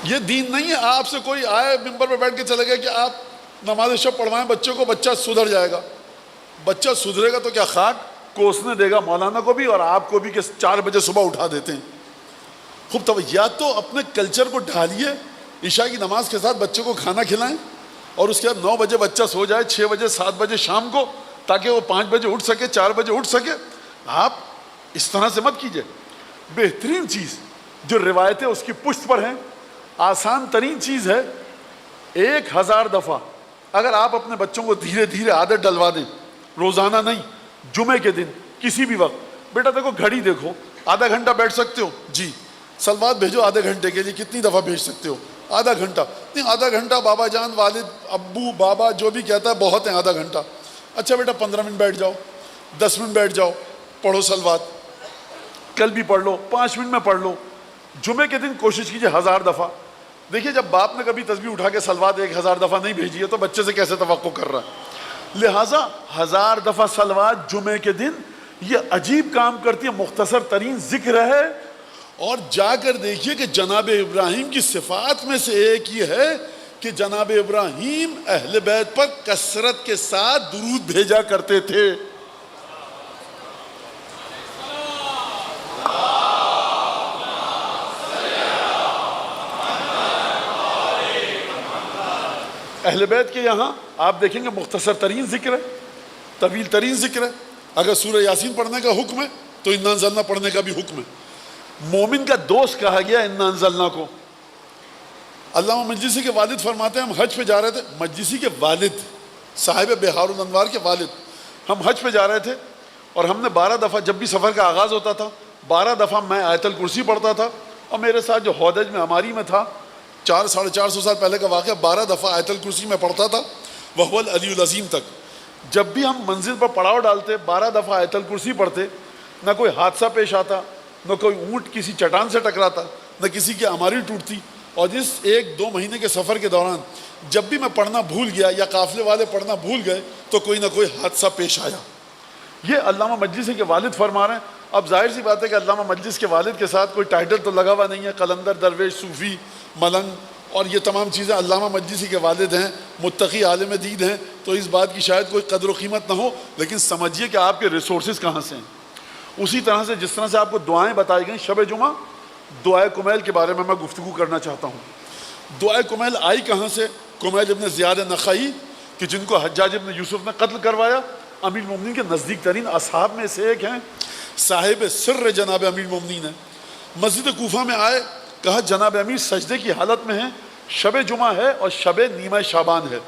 یہ دین نہیں ہے آپ سے کوئی آئے ممبر پہ بیٹھ کے چلے گئے کہ آپ نماز شب پڑھوائیں بچوں کو، بچہ سدھر جائے گا. بچہ سدھرے گا تو کیا خاک کوسنے دے گا مولانا کو بھی اور آپ کو بھی کہ 4 بجے صبح اٹھا دیتے ہیں. خوب یا تو اپنے کلچر کو ڈھالیے، عشاء کی نماز کے ساتھ بچوں کو کھانا کھلائیں اور اس کے بعد 9 بجے بچہ سو جائے، 6 بجے 7 بجے شام کو، تاکہ وہ 5 بجے اٹھ سکے، 4 بجے اٹھ سکے. آپ اس طرح سے مت کیجئے. بہترین چیز جو روایتیں اس کی پشت پر ہیں، آسان ترین چیز ہے، 1000 دفعہ اگر آپ اپنے بچوں کو دھیرے دھیرے عادت ڈلوا دیں، روزانہ نہیں، جمعے کے دن کسی بھی وقت. بیٹا دیکھو گھڑی دیکھو، آدھا گھنٹہ بیٹھ سکتے ہو؟ جی. سلوات بھیجو آدھے گھنٹے کے لیے، کتنی دفعہ بھیج سکتے ہو؟ آدھا گھنٹہ. نہیں آدھا گھنٹہ بابا جان، والد، ابو، بابا جو بھی کہتا ہے بہت ہیں آدھا گھنٹہ. اچھا بیٹا 15 منٹ بیٹھ جاؤ، 10 منٹ بیٹھ جاؤ، پڑھو سلوات. کل بھی پڑھ لو، 5 منٹ میں پڑھ لو. جمعے کے دن کوشش کیجئے 1000 دفعہ. دیکھیے جب باپ نے کبھی تسبیح اٹھا کے سلوات 1000 دفعہ نہیں بھیجی ہے تو بچے سے کیسے توقع کر رہا ہے؟ لہٰذا 1000 دفعہ سلوات جمعے کے دن یہ عجیب کام کرتی ہے. مختصر ترین ذکر ہے. اور جا کر دیکھیے کہ جناب ابراہیم کی صفات میں سے ایک یہ ہے کہ جناب ابراہیم اہل بیت پر کثرت کے ساتھ درود بھیجا کرتے تھے. اہل بیت کے یہاں آپ دیکھیں گے مختصر ترین ذکر ہے، طویل ترین ذکر ہے. اگر سورہ یاسین پڑھنے کا حکم ہے تو انا انزلنا پڑھنے کا بھی حکم ہے. مومن کا دوست کہا گیا انا انزلنا کو. علامہ مجلسی کے والد فرماتے ہیں ہم حج پہ جا رہے تھے، مجلسی کے والد صاحب بہار الانوار کے والد، ہم حج پہ جا رہے تھے اور ہم نے 12 دفعہ جب بھی سفر کا آغاز ہوتا تھا 12 دفعہ میں آیت الکرسی پڑھتا تھا. اور میرے ساتھ جو ہودج میں ہماری میں تھا 400-450 سال پہلے کا واقعہ، 12 دفعہ آیت الکرسی میں پڑھتا تھا وہو العلی العظیم تک. جب بھی ہم منزل پر پڑاؤ ڈالتے 12 دفعہ آیت الکرسی پڑھتے، نہ کوئی حادثہ پیش آتا، نہ کوئی اونٹ کسی چٹان سے ٹکراتا، نہ کسی کی اماری ٹوٹتی. اور جس 1-2 مہینے کے سفر کے دوران جب بھی میں پڑھنا بھول گیا یا قافلے والے پڑھنا بھول گئے تو کوئی نہ کوئی حادثہ پیش آیا. یہ علامہ مجلسی کے والد فرما رہے ہیں. اب ظاہر سی بات ہے کہ علامہ مجلس کے والد کے ساتھ کوئی ٹائٹل تو لگا ہوا نہیں ہے، قلندر، درویش، صوفی، ملنگ اور یہ تمام چیزیں علامہ مجلسی کے والد ہیں، متقی عالم دین ہیں. تو اس بات کی شاید کوئی قدر و قیمت نہ ہو، لیکن سمجھیے کہ آپ کے ریسورسز کہاں سے ہیں. اسی طرح سے جس طرح سے آپ کو دعائیں بتائی گئیں، شب جمعہ دعائے کمیل کے بارے میں گفتگو کرنا چاہتا ہوں. دعائے کمیل آئی کہاں سے؟ کمیل ابن زیاد نخعی کہ جن کو حجاج ابن یوسف نے قتل کروایا، امیر المومنین کے نزدیک ترین اصحاب میں سے ایک ہیں، صاحب سر جناب امیر المومنین ہیں. مسجد کوفہ میں آئے، کہا جناب امیر سجدے کی حالت میں ہیں، شب جمعہ ہے اور شب نیمہ شعبان ہے.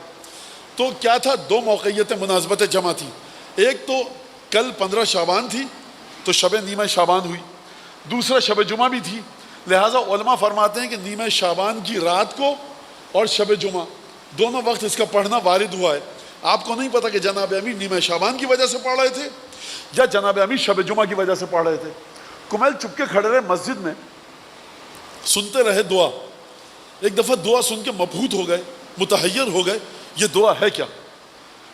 تو کیا تھا؟ 2 موقعیتیں مناسبت جمع تھی. ایک تو کل 15 شعبان تھی تو شب نیمہ شعبان ہوئی، دوسرا شب جمعہ بھی تھی. لہٰذا علماء فرماتے ہیں کہ نیمہ شعبان کی رات کو اور شب جمعہ دونوں وقت اس کا پڑھنا وارد ہوا ہے. آپ کو نہیں پتا کہ جناب امیر نیمہ شعبان کی وجہ سے پڑھ رہے تھے یا جناب امیر شب جمعہ کی وجہ سے پڑھ رہے تھے. کمیل چپ کے کھڑے رہے مسجد میں، سنتے رہے دعا. ایک دفعہ دعا سن کے مبہوت ہو گئے، متحیر ہو گئے، یہ دعا ہے کیا؟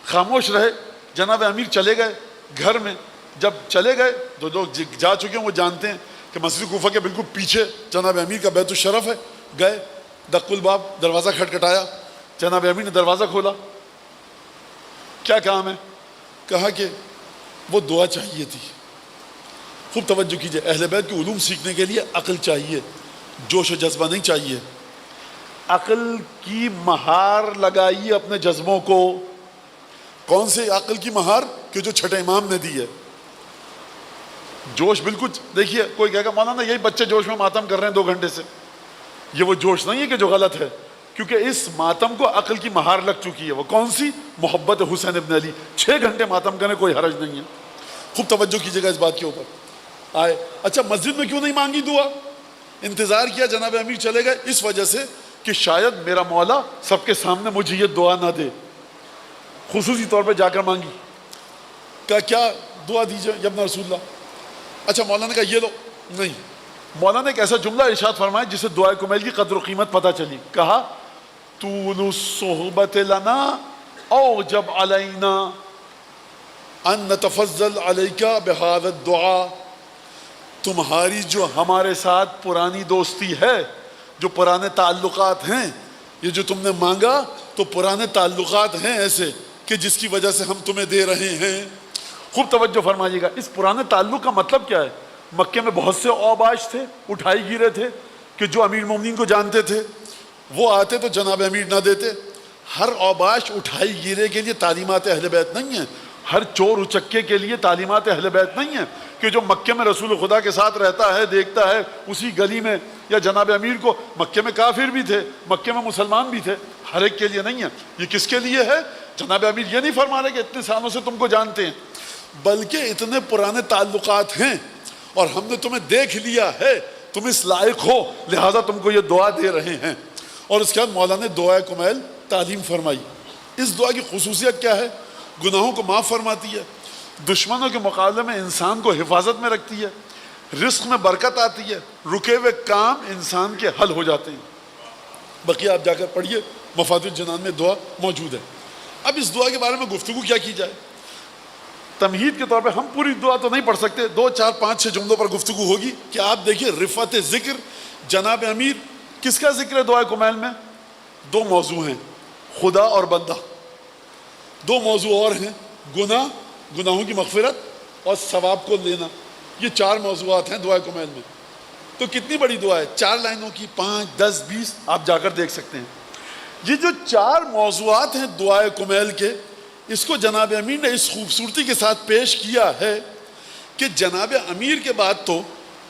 خاموش رہے. جناب امیر چلے گئے گھر میں. جب چلے گئے تو لوگ جا چکے ہیں وہ جانتے ہیں کہ مسجد کوفہ کے بالکل پیچھے جناب امیر کا بیت الشرف ہے. گئے، دق الباب، دروازہ کھٹکھٹایا. جناب امیر نے دروازہ کھولا. کیا کام ہے؟ کہا کہ وہ دعا چاہیے تھی. خوب توجہ کیجئے، اہل بیت کے علوم سیکھنے کے لیے عقل چاہیے، جوش و جذبہ نہیں چاہیے. عقل کی مہار لگائیے اپنے جذبوں کو. کون سے عقل کی مہار؟ کہ جو چھٹے امام نے دی ہے. جوش بالکل دیکھیے، کوئی کہے گا مولانا یہی بچے جوش میں ماتم کر رہے ہیں 2 گھنٹے سے، یہ وہ جوش نہیں ہے کہ جو غلط ہے، کیونکہ اس ماتم کو عقل کی مہار لگ چکی ہے. وہ کون سی؟ محبت حسین ابن علی. 6 گھنٹے ماتم کرنے کوئی حرج نہیں ہے. خوب توجہ کیجیے گا اس بات کے اوپر. آئے اچھا مسجد میں کیوں نہیں مانگی دعا؟ انتظار کیا جناب امیر چلے گئے اس وجہ سے کہ شاید میرا مولا سب کے سامنے مجھے یہ دعا نہ دے. خصوصی طور پہ جا کر مانگی. کہا کیا دعا دیجیے یا ابن رسول اللہ؟ اچھا مولانا نے کہا یہ لو. نہیں، مولانا نے ایک ایسا جملہ ارشاد فرمایا جسے دعائے کمیل کی قدر و قیمت پتہ چلی. کہا طول الصحبت لنا اوجب علینا ان نتفضل علیک بہذا الدعاء. تمہاری جو ہمارے ساتھ پرانی دوستی ہے، جو پرانے تعلقات ہیں، یہ جو تم نے مانگا تو پرانے تعلقات ہیں ایسے کہ جس کی وجہ سے ہم تمہیں دے رہے ہیں. خوب توجہ فرمائیے گا. اس پرانے تعلق کا مطلب کیا ہے؟ مکے میں بہت سے اوباش تھے، اٹھائی گیرے تھے، کہ جو امیر مومنین کو جانتے تھے وہ آتے تو جناب امیر نہ دیتے. ہر اوباش اٹھائی گیرے کے لیے تعلیمات اہل بیت نہیں ہیں. ہر چور اچکے کے لیے تعلیمات اہل بیت نہیں ہیں کہ جو مکے میں رسول خدا کے ساتھ رہتا ہے، دیکھتا ہے اسی گلی میں، یا جناب امیر کو مکے میں کافر بھی تھے، مکے میں مسلمان بھی تھے، ہر ایک کے لیے نہیں ہے. یہ کس کے لیے ہے؟ جناب امیر یہ نہیں فرما رہے کہ اتنے سالوں سے تم کو جانتے ہیں، بلکہ اتنے پرانے تعلقات ہیں اور ہم نے تمہیں دیکھ لیا ہے، تم اس لائق ہو، لہذا تم کو یہ دعا دے رہے ہیں. اور اس کے بعد مولا نے دعائے کمیل تعلیم فرمائی. اس دعا کی خصوصیت کیا ہے؟ گناہوں کو معاف فرماتی ہے، دشمنوں کے مقابلے میں انسان کو حفاظت میں رکھتی ہے، رزق میں برکت آتی ہے، رکے ہوئے کام انسان کے حل ہو جاتے ہیں. بقیہ آپ جا کر پڑھیے، مفاتیح الجنان میں دعا موجود ہے. اب اس دعا کے بارے میں گفتگو کیا کی جائے؟ تمہید کے طور پہ ہم پوری دعا تو نہیں پڑھ سکتے، 2 4 5 6 جملوں پر گفتگو ہوگی کہ آپ دیکھیے رفعت ذکر جناب امیر کس کا ذکر ہے دعائے کمیل میں؟ 2 موضوع ہیں، خدا اور بندہ. 2 موضوع اور ہیں، گناہوں کی مغفرت اور ثواب کو لینا. یہ 4 موضوعات ہیں دعائے کمیل میں. تو کتنی بڑی دعا ہے، 4 لائنوں کی، 5 10 20 آپ جا کر دیکھ سکتے ہیں. یہ جو 4 موضوعات ہیں دعائے کمیل کے، اس کو جناب امیر نے اس خوبصورتی کے ساتھ پیش کیا ہے کہ جناب امیر کے بعد تو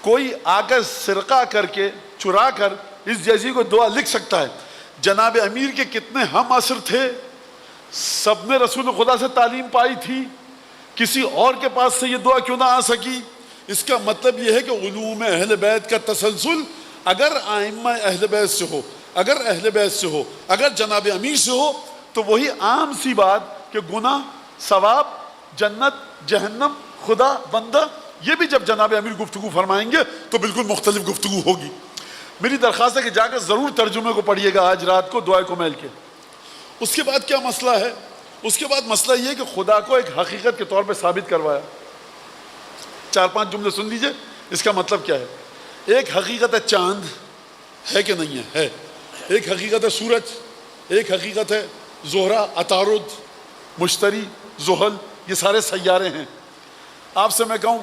کوئی آ کر سرقہ کر کے چرا کر اس جیسی کوئی دعا لکھ سکتا ہے. جناب امیر کے کتنے ہم عصر تھے، سب نے رسول خدا سے تعلیم پائی تھی، کسی اور کے پاس سے یہ دعا کیوں نہ آ سکی؟ اس کا مطلب یہ ہے کہ علوم اہل بیت کا تسلسل اگر ائمہ اہل بیت سے ہو، اگر اہل بیت سے ہو، اگر جناب امیر سے ہو، تو وہی عام سی بات کہ گناہ، ثواب، جنت، جہنم، خدا، بندہ، یہ بھی جب جناب امیر گفتگو فرمائیں گے تو بالکل مختلف گفتگو ہوگی. میری درخواست ہے کہ جا کر ضرور ترجمے کو پڑھیے گا آج رات کو دعائے کمیل کے. اس کے بعد کیا مسئلہ ہے؟ اس کے بعد مسئلہ یہ کہ خدا کو ایک حقیقت کے طور پہ ثابت کروایا. 4 5 جملے سن لیجئے، اس کا مطلب کیا ہے. ایک حقیقت ہے چاند، ہے کہ نہیں ہے؟ ایک حقیقت ہے سورج، ایک حقیقت ہے زہرہ، عطارد، مشتری، زحل، یہ سارے سیارے ہیں. آپ سے میں کہوں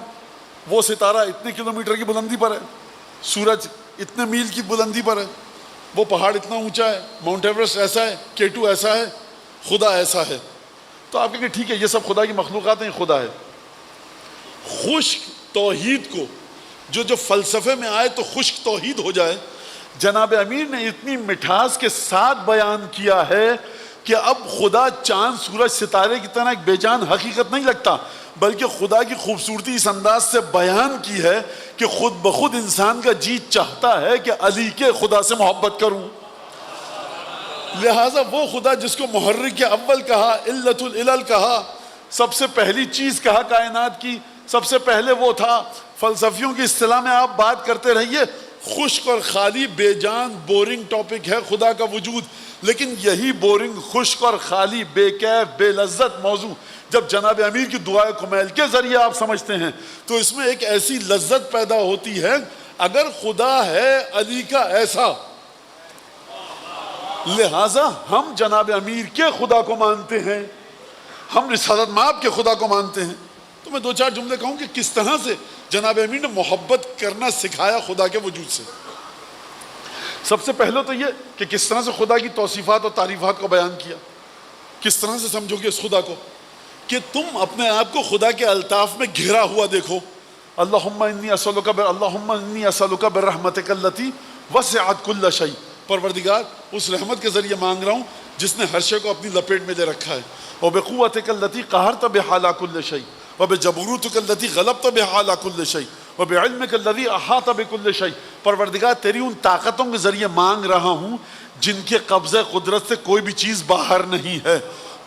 وہ ستارہ اتنے کلومیٹر کی بلندی پر ہے، سورج اتنے میل کی بلندی پر ہے، وہ پہاڑ اتنا اونچا ہے، ماؤنٹ ایورسٹ ایسا ہے، K2 ایسا ہے، خدا ایسا ہے. تو آپ کہیں گے ٹھیک ہے یہ سب خدا کی مخلوقات ہیں، یہ خدا ہے. خشک توحید کو جو فلسفے میں آئے تو خشک توحید ہو جائے، جناب امیر نے اتنی مٹھاس کے ساتھ بیان کیا ہے کہ اب خدا چاند، سورج، ستارے کی طرح ایک بے جان حقیقت نہیں لگتا، بلکہ خدا کی خوبصورتی اس انداز سے بیان کی ہے کہ خود بخود انسان کا جی چاہتا ہے کہ علی کے خدا سے محبت کروں. لہٰذا وہ خدا جس کو محرک اول کہا، علت العلل کہا، سب سے پہلی چیز کہا کائنات کی، سب سے پہلے وہ تھا. فلسفیوں کی اصطلاح میں آپ بات کرتے رہیے، خشک اور خالی، بے جان، بورنگ ٹاپک ہے خدا کا وجود. لیکن یہی بورنگ، خشک اور خالی، بے کیف، بے لذت موضوع جب جناب امیر کی دعائے کمیل کے ذریعے آپ سمجھتے ہیں تو اس میں ایک ایسی لذت پیدا ہوتی ہے. اگر خدا ہے علی کا ایسا، لہٰذا ہم جناب امیر کے خدا کو مانتے ہیں، ہم رسالت مآب کے خدا کو مانتے ہیں. تو میں 2 4 جملے کہوں کہ کس طرح سے جناب امیر نے محبت کرنا سکھایا خدا کے وجود سے. سب سے پہلے تو یہ کہ کس طرح سے خدا کی توصیفات اور تعریفات کو بیان کیا. کس طرح سے سمجھو گے اس خدا کو کہ تم اپنے آپ کو خدا کے الطاف میں گھرا ہوا دیکھو. اللہم انی اسألک برحمتک التی وسعت کل شیء، پروردگار اس رحمت کے ذریعے مانگ رہا ہوں جس نے ہر شے کو اپنی لپیٹ میں لے رکھا ہے، وبقوتک التی قہرت بہا علی کل شیء، وبجبروتک التی غلبت بہا علی کل شیء، وبعلمک الذی احاط بکل شیء، پروردگار تیری ان طاقتوں کے ذریعے مانگ رہا ہوں جن کے قبضہ قدرت سے کوئی بھی چیز باہر نہیں ہے،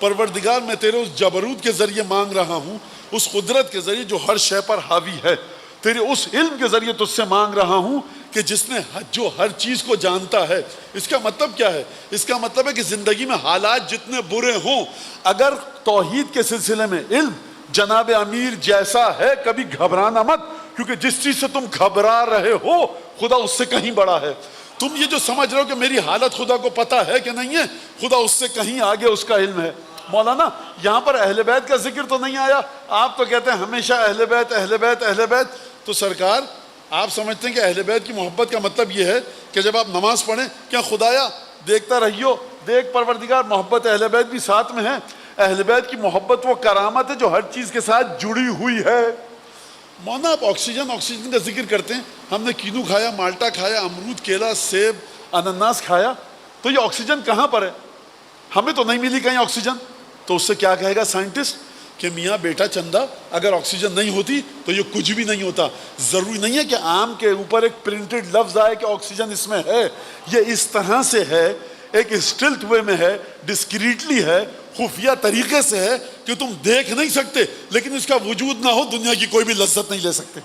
پروردگار میں تیرے اس جبروت کے ذریعے مانگ رہا ہوں، اس قدرت کے ذریعے جو ہر شے پر حاوی ہے، تیرے اس علم کے ذریعے تجھ سے مانگ رہا ہوں کہ جس نے جو ہر چیز کو جانتا ہے۔ اس کا مطلب کیا ہے؟ اس کا مطلب ہے کہ زندگی میں حالات جتنے برے ہوں، اگر توحید کے سلسلے میں علم جناب امیر جیسا ہے، کبھی گھبرانا مت، کیونکہ جس چیز سے تم گھبرا رہے ہو خدا اس سے کہیں بڑا ہے۔ تم یہ جو سمجھ رہے ہو کہ میری حالت خدا کو پتہ ہے کہ نہیں ہے، خدا اس سے کہیں آگے اس کا علم ہے۔ مولانا یہاں پر اہل بیت کا ذکر تو نہیں آیا، آپ تو کہتے ہیں ہمیشہ اہل بیت اہل بیت اہل بیت، تو سرکار آپ سمجھتے ہیں کہ اہل بیت کی محبت کا مطلب یہ ہے کہ جب آپ نماز پڑھیں کیا خدایا دیکھتا رہیو، دیکھ پروردگار محبت اہل بیت بھی ساتھ میں ہے۔ اہل بیت کی محبت وہ کرامت ہے جو ہر چیز کے ساتھ جڑی ہوئی ہے۔ مولانا آپ آکسیجن کا ذکر کرتے ہیں، ہم نے کینو کھایا، مالٹا کھایا، امرود، کیلا، سیب، انناس کھایا، تو یہ آکسیجن کہاں پر ہے؟ ہمیں تو نہیں ملی کہیں آکسیجن۔ تو اس سے کیا کہے گا سائنٹسٹ کہ میاں بیٹا چندہ اگر آکسیجن نہیں ہوتی تو یہ کچھ بھی نہیں ہوتا۔ ضروری نہیں ہے کہ آم کے اوپر ایک پرنٹڈ لفظ آئے کہ آکسیجن اس میں ہے، یہ اس طرح سے ہے، ایک اسٹلٹ وے میں ہے، ڈسکریٹلی ہے، خفیہ طریقے سے ہے کہ تم دیکھ نہیں سکتے، لیکن اس کا وجود نہ ہو دنیا کی کوئی بھی لذت نہیں لے سکتے۔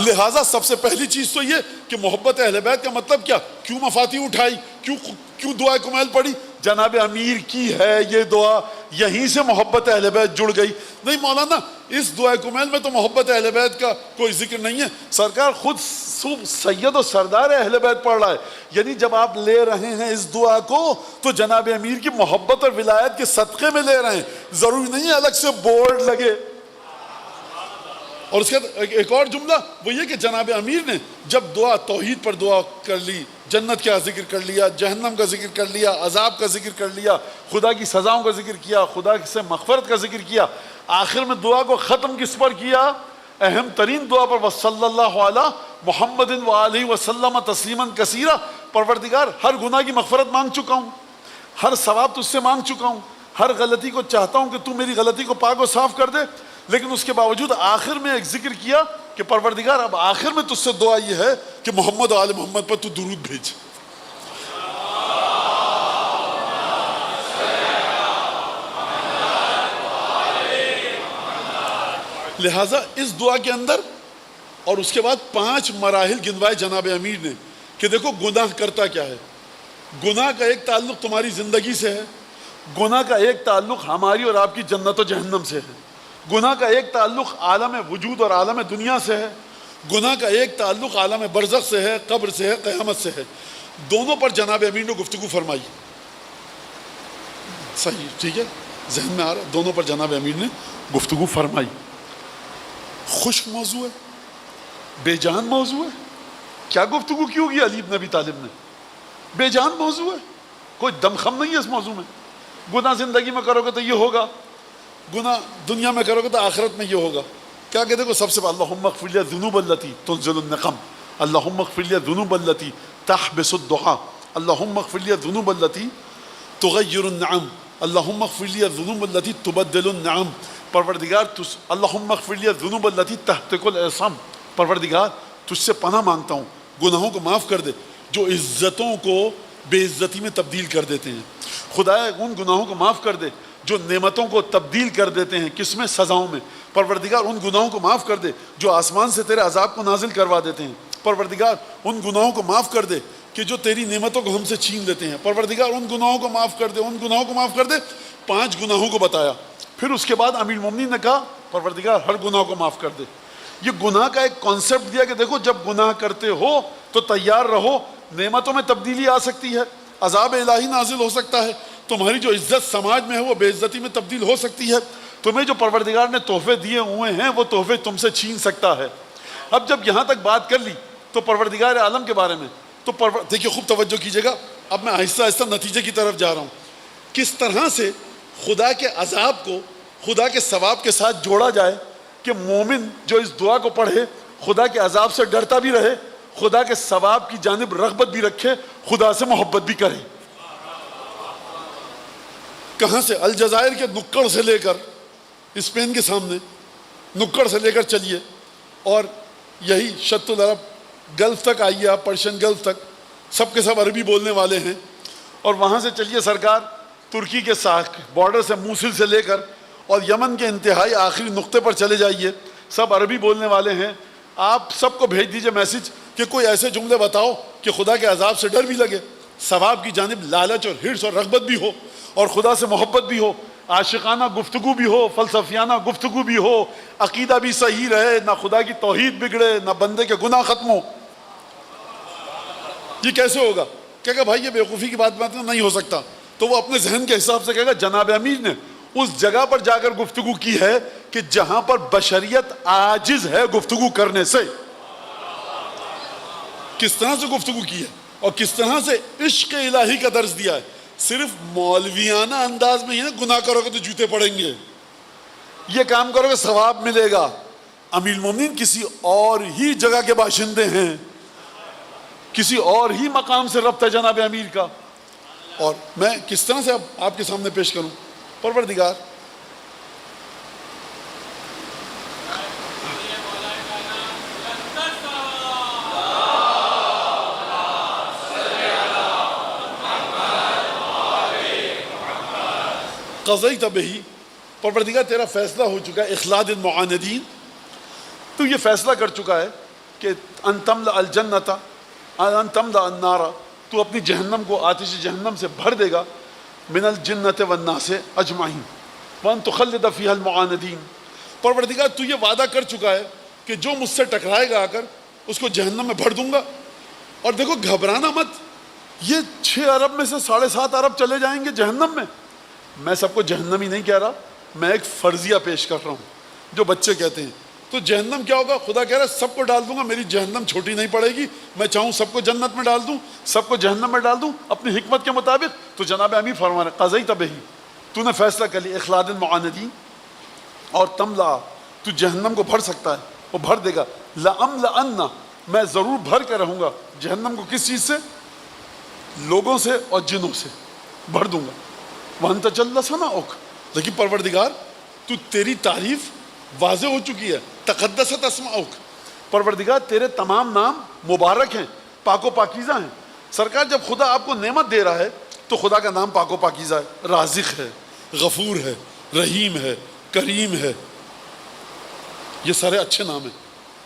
لہٰذا سب سے پہلی چیز تو یہ کہ محبت اہل بیت کا مطلب کیا؟ کیوں مفاتیح اٹھائی، کیوں دعا کمیل پڑھی؟ جناب امیر کی ہے یہ دعا، یہیں سے محبت اہل بیت جڑ گئی۔ نہیں مولانا اس دعا کمیل میں تو محبت اہل بیت کا کوئی ذکر نہیں ہے، سرکار خود سید و سردار اہل بیت پڑھ رہا ہے، یعنی جب آپ لے رہے ہیں اس دعا کو تو جناب امیر کی محبت اور ولایت کے صدقے میں لے رہے ہیں، ضروری نہیں ہے الگ سے بورڈ لگے۔ اور اس کے بعد ایک اور جملہ وہ یہ کہ جناب امیر نے جب دعا توحید پر دعا کر لی، جنت کا ذکر کر لیا، جہنم کا ذکر کر لیا، عذاب کا ذکر کر لیا، خدا کی سزاؤں کا ذکر کیا، خدا سے مغفرت کا ذکر کیا، آخر میں دعا کو ختم کس پر کیا؟ اہم ترین دعا پر، وصلی اللہ علی محمد وآلہ وسلم تسلیما کثیرا، پروردگار ہر گناہ کی مغفرت مانگ چکا ہوں، ہر ثواب تجھ سے مانگ چکا ہوں، ہر غلطی کو چاہتا ہوں کہ تو میری غلطی کو پاک و صاف کر دے، لیکن اس کے باوجود آخر میں ایک ذکر کیا کہ پروردگار اب آخر میں تجھ سے دعا یہ ہے کہ محمد و آل محمد پر تو درود بھیج۔ لہٰذا اس دعا کے اندر اور اس کے بعد 5 مراحل گنوائے جناب امیر نے کہ دیکھو گناہ کرتا کیا ہے۔ گناہ کا ایک تعلق تمہاری زندگی سے ہے، گناہ کا ایک تعلق ہماری اور آپ کی جنت و جہنم سے ہے، گناہ کا ایک تعلق عالم وجود اور عالم دنیا سے ہے، گناہ کا ایک تعلق عالم برزخ سے ہے، قبر سے ہے، قیامت سے ہے۔ دونوں پر جناب امیر نے گفتگو فرمائی۔ صحیح، ٹھیک ہے، ذہن میں آ رہا ہے، دونوں پر جناب امیر نے گفتگو فرمائی۔ خشک موضوع ہے، بے جان موضوع ہے، کیا گفتگو کی ہوگی علی بن ابی طالب نے؟ بے جان موضوع ہے، کوئی دم خم نہیں ہے اس موضوع میں۔ گناہ زندگی میں کرو گے تو یہ ہوگا، گناہ دنیا میں کرو گے تو آخرت میں یہ ہوگا۔ کیا کہتے ہیں؟ سب سے اللہم اغفر لی الذنوب التی تنزل النقم، اللہم اغفر لی الذنوب التی تحبس الدعاء، اللہم اغفر لی الذنوب التی تغیر النعم، اللہم اغفر لی الذنوب التی تبدل النعم، پروردگار اللہم اغفر لی الذنوب التی تہتک العصام، پروردگار تجھ سے پناہ مانگتا ہوں گناہوں کو معاف کر دے جو عزتوں کو بے عزتی میں تبدیل کر دیتے ہیں، خدایا ان گناہوں کو معاف کر دے جو نعمتوں کو تبدیل کر دیتے ہیں کس میں؟ سزاؤں میں، پروردگار ان گناہوں کو معاف کر دے جو آسمان سے تیرے عذاب کو نازل کروا دیتے ہیں، پروردگار ان گناہوں کو معاف کر دے کہ جو تیری نعمتوں کو ہم سے چھین لیتے ہیں، پروردگار ان گناہوں کو معاف کر دے، ان گناہوں کو معاف کر دے۔ 5 گناہوں کو بتایا، پھر اس کے بعد امیر المومنین نے کہا پروردگار ہر گناہ کو معاف کر دے۔ یہ گناہ کا ایک کانسیپٹ دیا کہ دیکھو جب گناہ کرتے ہو تو تیار رہو، نعمتوں میں تبدیلی آ سکتی ہے، عذاب الہی نازل ہو سکتا ہے، تمہاری جو عزت سماج میں ہے وہ بے عزتی میں تبدیل ہو سکتی ہے، تمہیں جو پروردگار نے تحفے دیے ہوئے ہیں وہ تحفے تم سے چھین سکتا ہے۔ اب جب یہاں تک بات کر لی تو پروردگار عالم کے بارے میں تو دیکھیے خوب توجہ کیجیے گا، اب میں آہستہ آہستہ نتیجے کی طرف جا رہا ہوں، کس طرح سے خدا کے عذاب کو خدا کے ثواب کے ساتھ جوڑا جائے، کہ مومن جو اس دعا کو پڑھے خدا کے عذاب سے ڈرتا بھی رہے, خدا کے ثواب کی جانب رغبت بھی رکھے, خدا سے محبت بھی کرے. کہاں سے؟ الجزائر کے نکڑ سے لے کر اسپین کے سامنے نکڑ سے لے کر چلیے اور یہی شط العرب گلف تک آئیے آپ, پرشین گلف تک, سب کے سب عربی بولنے والے ہیں. اور وہاں سے چلیے سرکار ترکی کے بارڈر سے موصل سے لے کر اور یمن کے انتہائی آخری نقطے پر چلے جائیے, سب عربی بولنے والے ہیں. آپ سب کو بھیج دیجئے میسج کہ کوئی ایسے جملے بتاؤ کہ خدا کے عذاب سے ڈر بھی لگے, ثواب کی جانب لالچ اور ہرس اور رغبت بھی ہو, اور خدا سے محبت بھی ہو, عاشقانہ گفتگو بھی ہو, فلسفیانہ گفتگو بھی ہو, عقیدہ بھی صحیح رہے, نہ خدا کی توحید بگڑے, نہ بندے کے گناہ ختم ہو. یہ کیسے ہوگا؟ کہے گا بھائی یہ بیوقوفی کی بات نہیں ہو سکتا. تو وہ اپنے ذہن کے حساب سے کہے گا جناب امیر نے اس جگہ پر جا کر گفتگو کی ہے کہ جہاں پر بشریت عاجز ہے گفتگو کرنے سے. کس طرح سے گفتگو کی ہے اور کس طرح سے عشق الہی کا درس دیا ہے. صرف مولویانہ انداز میں یہ گناہ کرو گے تو جوتے پڑیں گے, یہ کام کرو گے ثواب ملے گا. امیر المومنین کسی اور ہی جگہ کے باشندے ہیں, کسی اور ہی مقام سے ربط ہے جناب امیر کا. اور میں کس طرح سے اب آپ کے سامنے پیش کروں. پروردگار قضیت بہی, پروردگار تیرا فیصلہ ہو چکا ہے اخلاد المعاندین, تو یہ فیصلہ کر چکا ہے کہ ان تملأ الجنت ان تملأ النار, تو اپنی جہنم کو آتش جہنم سے بھر دے گا, من الجنت والناس اجمعین وان تخلد فیہا المعاندین. پروردگار تو یہ وعدہ کر چکا ہے کہ جو مجھ سے ٹکرائے گا آ کر اس کو جہنم میں بھر دوں گا. اور دیکھو گھبرانا مت, یہ 6 ارب میں سے 7.5 ارب چلے جائیں گے جہنم میں. میں سب کو جہنم ہی نہیں کہہ رہا, میں ایک فرضیہ پیش کر رہا ہوں جو بچے کہتے ہیں. تو جہنم کیا ہوگا؟ خدا کہہ رہا ہے سب کو ڈال دوں گا, میری جہنم چھوٹی نہیں پڑے گی. میں چاہوں سب کو جنت میں ڈال دوں, سب کو جہنم میں ڈال دوں اپنی حکمت کے مطابق. تو جناب امیر فرما رہے قضیت بہی, تو نے فیصلہ کر لیا اخلاد المعاندین, اور تملا تو جہنم کو بھر سکتا ہے, وہ بھر دے گا. لأملأن, میں ضرور بھر کے رہوں گا جہنم کو. کس چیز سے؟ لوگوں سے اور جنوں سے بھر دوں گا. وانت جل ثناؤک, لیکن پروردگار تو تیری تعریف واضح ہو چکی ہے. تقدست اسماؤک, پروردگار تیرے تمام نام مبارک ہیں, پاک و پاکیزہ ہیں. سرکار جب خدا آپ کو نعمت دے رہا ہے تو خدا کا نام پاک و پاکیزہ ہے. رازق ہے, غفور ہے, رحیم ہے, کریم ہے, یہ سارے اچھے نام ہیں.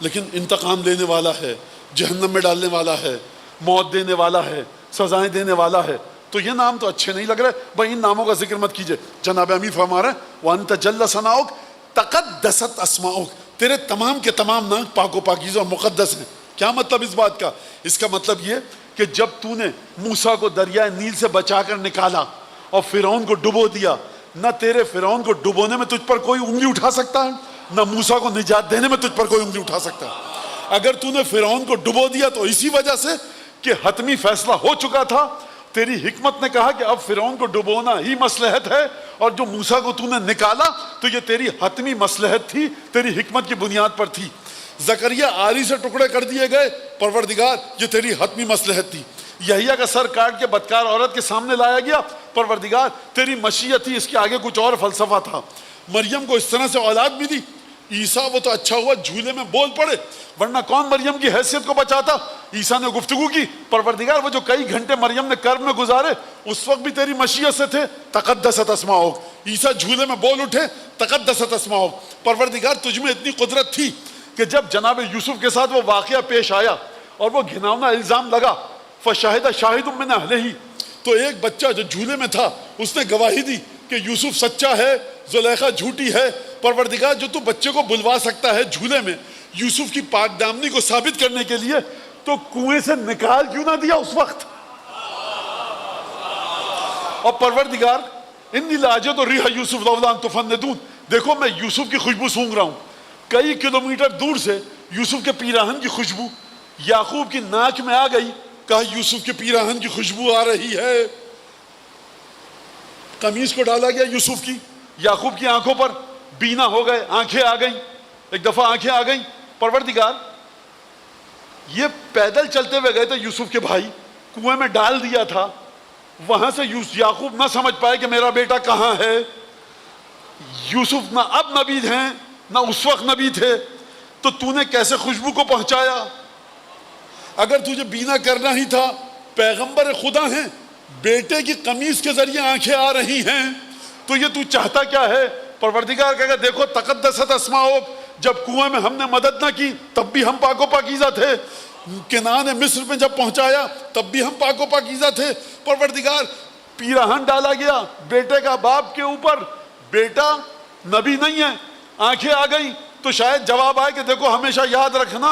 لیکن انتقام لینے والا ہے, جہنم میں ڈالنے والا ہے, موت دینے والا ہے, سزائیں دینے والا ہے. تو یہ نام تو اچھے نہیں لگ رہے بھائی, ان ناموں کا ذکر مت کیجئے. جناب امیر فرما رہے ہیں وانت جل ثناؤک تقدست اسماؤک, تیرے تمام کے تمام نام پاک و پاکیزہ اور مقدس ہیں. کیا مطلب اس بات کا؟ اس کا مطلب یہ کہ جب تو نے موسیٰ کو دریائے نیل سے بچا کر نکالا اور فرعون کو ڈبو دیا, نہ تیرے فرعون کو ڈبونے میں تجھ پر کوئی انگلی اٹھا سکتا ہے, نہ موسیٰ کو نجات دینے میں تجھ پر کوئی انگلی اٹھا سکتا ہے. اگر تو نے فرعون کو ڈبو دیا تو اسی وجہ سے کہ حتمی فیصلہ ہو چکا تھا, تیری حکمت نے کہا کہ اب فرعون کو ڈبونا ہی مصلحت ہے, اور جو موسیٰ کو تو نے نکالا تو یہ تیری حتمی مصلحت تھی, تیری حکمت کی بنیاد پر تھی. زکریا آری سے ٹکڑے کر دیے گئے, پروردگار یہ تیری حتمی مصلحت تھی. یحییٰ کا سر کاٹ کے بدکار عورت کے سامنے لایا گیا, پروردگار تیری مشیت تھی, اس کے آگے کچھ اور فلسفہ تھا. مریم کو اس طرح سے اولاد بھی دی. عیسیٰ وہ تو اچھا ہوا جھولے میں بول پڑے, ورنہ کون مریم کی حیثیت کو بچاتا. عیسیٰ نے گفتگو کی, پروردگار وہ جو کئی گھنٹے مریم نے کرب میں گزارے اس وقت بھی تیری مشیت سے تھے. تقدست اسماؤک, عیسیٰ جھولے میں بول اٹھے, تقدست اسماؤک. پروردگار تجھ میں اتنی قدرت تھی کہ جب جناب یوسف کے ساتھ وہ واقعہ پیش آیا اور وہ گھناؤنا الزام لگا, فشاہد شاہد من اہلہ, تو ایک بچہ جو جھولے میں تھا اس نے گواہی دی کہ یوسف سچا ہے, زلیخا جھوٹی ہے. پروردگار جو تو بچے کو بلوا سکتا ہے جھولے میں یوسف کی پاک دامنی کو ثابت کرنے کے لیے, تو کنویں سے نکال کیوں نہ دیا اس وقت؟ اور پروردگار انی لاجد ریح یوسف لولا ان تفندون, دیکھو میں یوسف کی خوشبو سونگھ رہا ہوں. کئی کلومیٹر دور سے یوسف کے پیراہن کی خوشبو یعقوب کی ناک میں آ گئی. کہا یوسف کے پیراہن کی خوشبو آ رہی ہے. قمیص کو ڈالا گیا یوسف کی, یعقوب کی آنکھوں پر بینا ہو گئے, آنکھیں آ گئیں. ایک دفعہ آنکھیں آ گئیں، پروردگار یہ پیدل چلتے ہوئے گئے تھے یوسف کے بھائی، کنویں میں ڈال دیا تھا، وہاں سے یعقوب نہ سمجھ پائے کہ میرا بیٹا کہاں ہے. یوسف نہ اب نبی ہیں نہ اس وقت نبی تھے، تو تو نے کیسے خوشبو کو پہنچایا؟ اگر تجھے بینا کرنا ہی تھا، پیغمبر خدا ہیں، بیٹے کی قمیص کے ذریعے آنکھیں آ رہی ہیں، تو یہ تو چاہتا کیا ہے؟ پروردگار کہے گا دیکھو تقدست اسماؤک، جب کنویں میں ہم نے مدد نہ کی تب بھی ہم پاک و پاکیزہ تھے، کنعان مصر میں جب پہنچایا تب بھی ہم پاک و پاکیزہ تھے. پروردگار پیراہن ڈالا گیا بیٹے کا باپ کے اوپر، بیٹا نبی نہیں ہے، آنکھیں آ گئی تو شاید جواب آئے کہ دیکھو ہمیشہ یاد رکھنا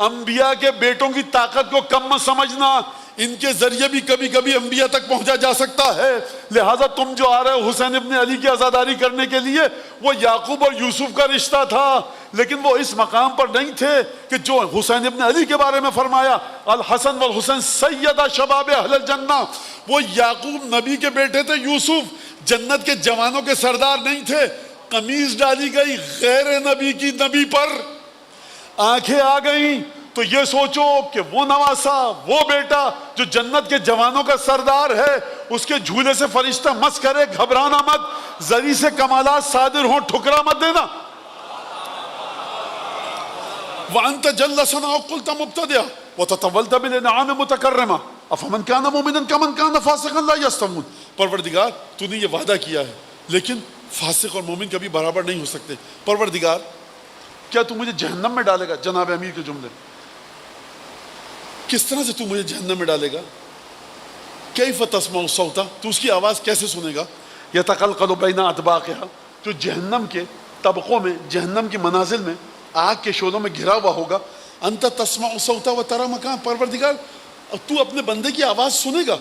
انبیاء کے بیٹوں کی طاقت کو کم مت سمجھنا، ان کے ذریعے بھی کبھی کبھی انبیاء تک پہنچا جا سکتا ہے. لہٰذا تم جو آ رہے ہو حسین ابن علی کی عزاداری کرنے کے لیے، وہ یعقوب اور یوسف کا رشتہ تھا، لیکن وہ اس مقام پر نہیں تھے کہ جو حسین ابن علی کے بارے میں فرمایا الحسن والحسین سیدہ شباب اہل الجنہ. وہ یعقوب نبی کے بیٹے تھے، یوسف جنت کے جوانوں کے سردار نہیں تھے. قمیض ڈالی گئی غیر نبی کی نبی پر، آنکھیں آ گئیں تو یہ سوچو کہ وہ نواسا، وہ بیٹا جو جنت کے جوانوں کا سردار ہے، اس کے جھولے سے فرشتہ مس کرے، گھبرانا مت، ذری سے کمالات صادر ہوں، ٹھکرا مت دینا. وَأَنْتَ جَلَّ ثَنَاؤُكَ قُلْتَ مُبْتَدِعًا وَتَطَوَّلْتَ بِالْإِنْعَامِ مُتَكَرِّمًا أَفَمَنْ كَانَ مُؤْمِنًا كَمَنْ كَانَ فَاسِقًا لَا يَسْتَوُونَ. پروردگار تو نے یہ وعدہ کیا ہے، لیکن فاسق اور مومن کبھی برابر نہیں ہو سکتے. پروردگار کیا تو مجھے جہنم میں ڈالے گا؟ جناب امیر کے جملے، کس طرح سے تو مجھے جہنم میں ڈالے گا؟ کیف تسمع صوتا، تو اس کی آواز کیسے سنے گا؟ یتقلقل بین اطباقها، جو جہنم کے طبقوں میں، جہنم کی منازل میں، آگ کے شعلوں میں گھرا ہوا ہوگا. انت تسمع صوتا وترى مکان، پروردگار تو اپنے بندے کی آواز سنے گا.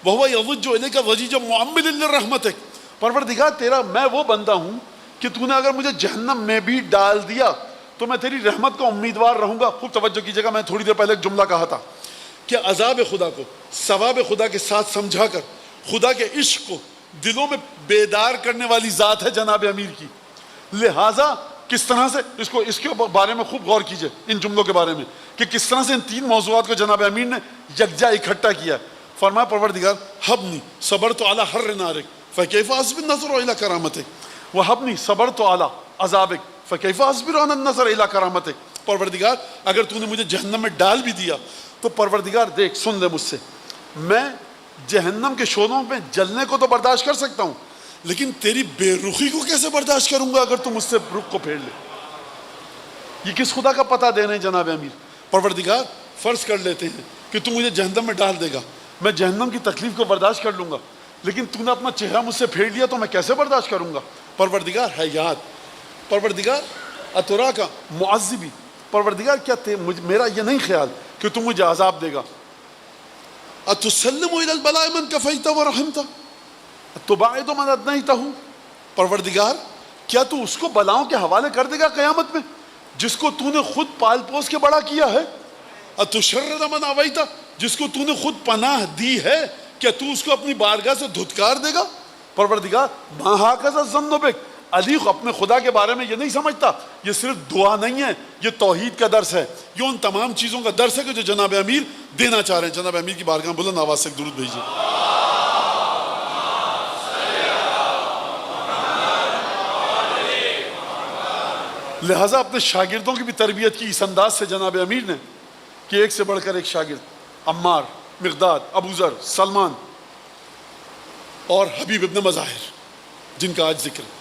وهو يضج اليك ضجيجا معملا لرحمتك، پروردگار تیرا میں وہ بندہ ہوں کہ تو نے اگر مجھے جہنم میں بھی ڈال دیا تو میں تیری رحمت کا امیدوار رہوں گا. خوب توجہ کیجیے گا، میں تھوڑی دیر پہلے ایک جملہ کہا تھا کہ عذاب خدا کو ثواب خدا کے ساتھ سمجھا کر خدا کے عشق کو دلوں میں بیدار کرنے والی ذات ہے جناب امیر کی. لہٰذا کس طرح سے اس کے بارے میں خوب غور کیجیے، ان جملوں کے بارے میں کہ کس طرح سے ان تین موضوعات کو جناب امیر نے یکجا اکٹھا کیا. فرمایا پروردگار حبنی صبرت علی حر نارک فکیف اصبر النظر الی کرامتک، وحبنی صبرت علی عذابک فکیف اصبر عن النظر الی کرامتک. پروردگار اگر تو نے مجھے جہنم میں ڈال بھی دیا تو پروردگار دیکھ، سن لے مجھ سے، میں جہنم کے شعلوں میں جلنے کو تو برداشت کر سکتا ہوں، لیکن تیری بے رخی کو کیسے برداشت کروں گا اگر تم مجھ سے رخ کو پھیر لے؟ یہ کس خدا کا پتہ دینا ہے جناب امیر؟ پروردگار فرض کر لیتے ہیں کہ تو مجھے جہنم میں ڈال دے گا، میں جہنم کی تکلیف کو برداشت کر لوں گا، لیکن تو نے اپنا چہرہ مجھ سے پھیر لیا تو میں کیسے برداشت کروں گا؟ پروردگار ہے یاد، پروردگار اترا کا معذبی، پروردگار کیا میرا یہ نہیں خیال کہ تم مجھے عذاب دے گا. اتسلم الی البلاء من کفیت ورحمت تباعد من ادنیتہ، پروردگار کیا تو اس کو بلاؤں کے حوالے کر دے گا قیامت میں جس کو تو نے خود پال پوس کے بڑا کیا ہے؟ اتشرد من آویت، جس کو تو نے خود پناہ دی ہے، کیا تو اس کو اپنی بارگاہ سے دھتکار دے گا؟ پروردگار ما ہاکذا الظن بک، علی اپنے خدا کے بارے میں یہ نہیں سمجھتا. یہ صرف دعا نہیں ہے، یہ توحید کا درس ہے، یہ ان تمام چیزوں کا درس ہے کہ جو جناب امیر دینا چاہ رہے ہیں. جناب امیر کی بارگاہ بلند آواز سے درود بھیجیے. لہٰذا اپنے شاگردوں کی بھی تربیت کی اس انداز سے جناب امیر نے کہ ایک سے بڑھ کر ایک شاگرد، عمار، مقداد، ابو ذر، سلمان اور حبیب ابن مظاہر، جن کا آج ذکر ہے.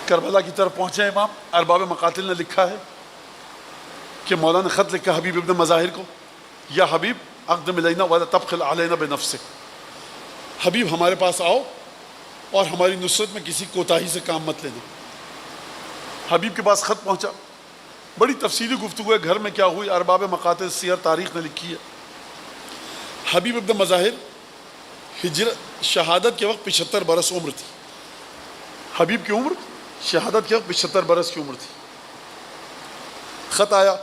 کربلا کی طرف پہنچے امام. ارباب مقاتل نے لکھا ہے کہ مولا نے خط لکھا حبیب ابن مظاہر کو، یا حبیب اقدم الینا ولا تبخل علینا بنفسک، حبیب ہمارے پاس آؤ اور ہماری نصرت میں کسی کوتاہی سے کام مت لینا. حبیب کے پاس خط پہنچا، بڑی تفصیلی گفتگو ہے گھر میں کیا ہوئی، ارباب مقاتل سیر تاریخ نے لکھی ہے. حبیب ابن مظاہر ہجرت شہادت کے وقت 75 برس عمر تھی. حبیب کی عمر شہادت کے وقت 75 برس کی عمر تھی. خط آیا،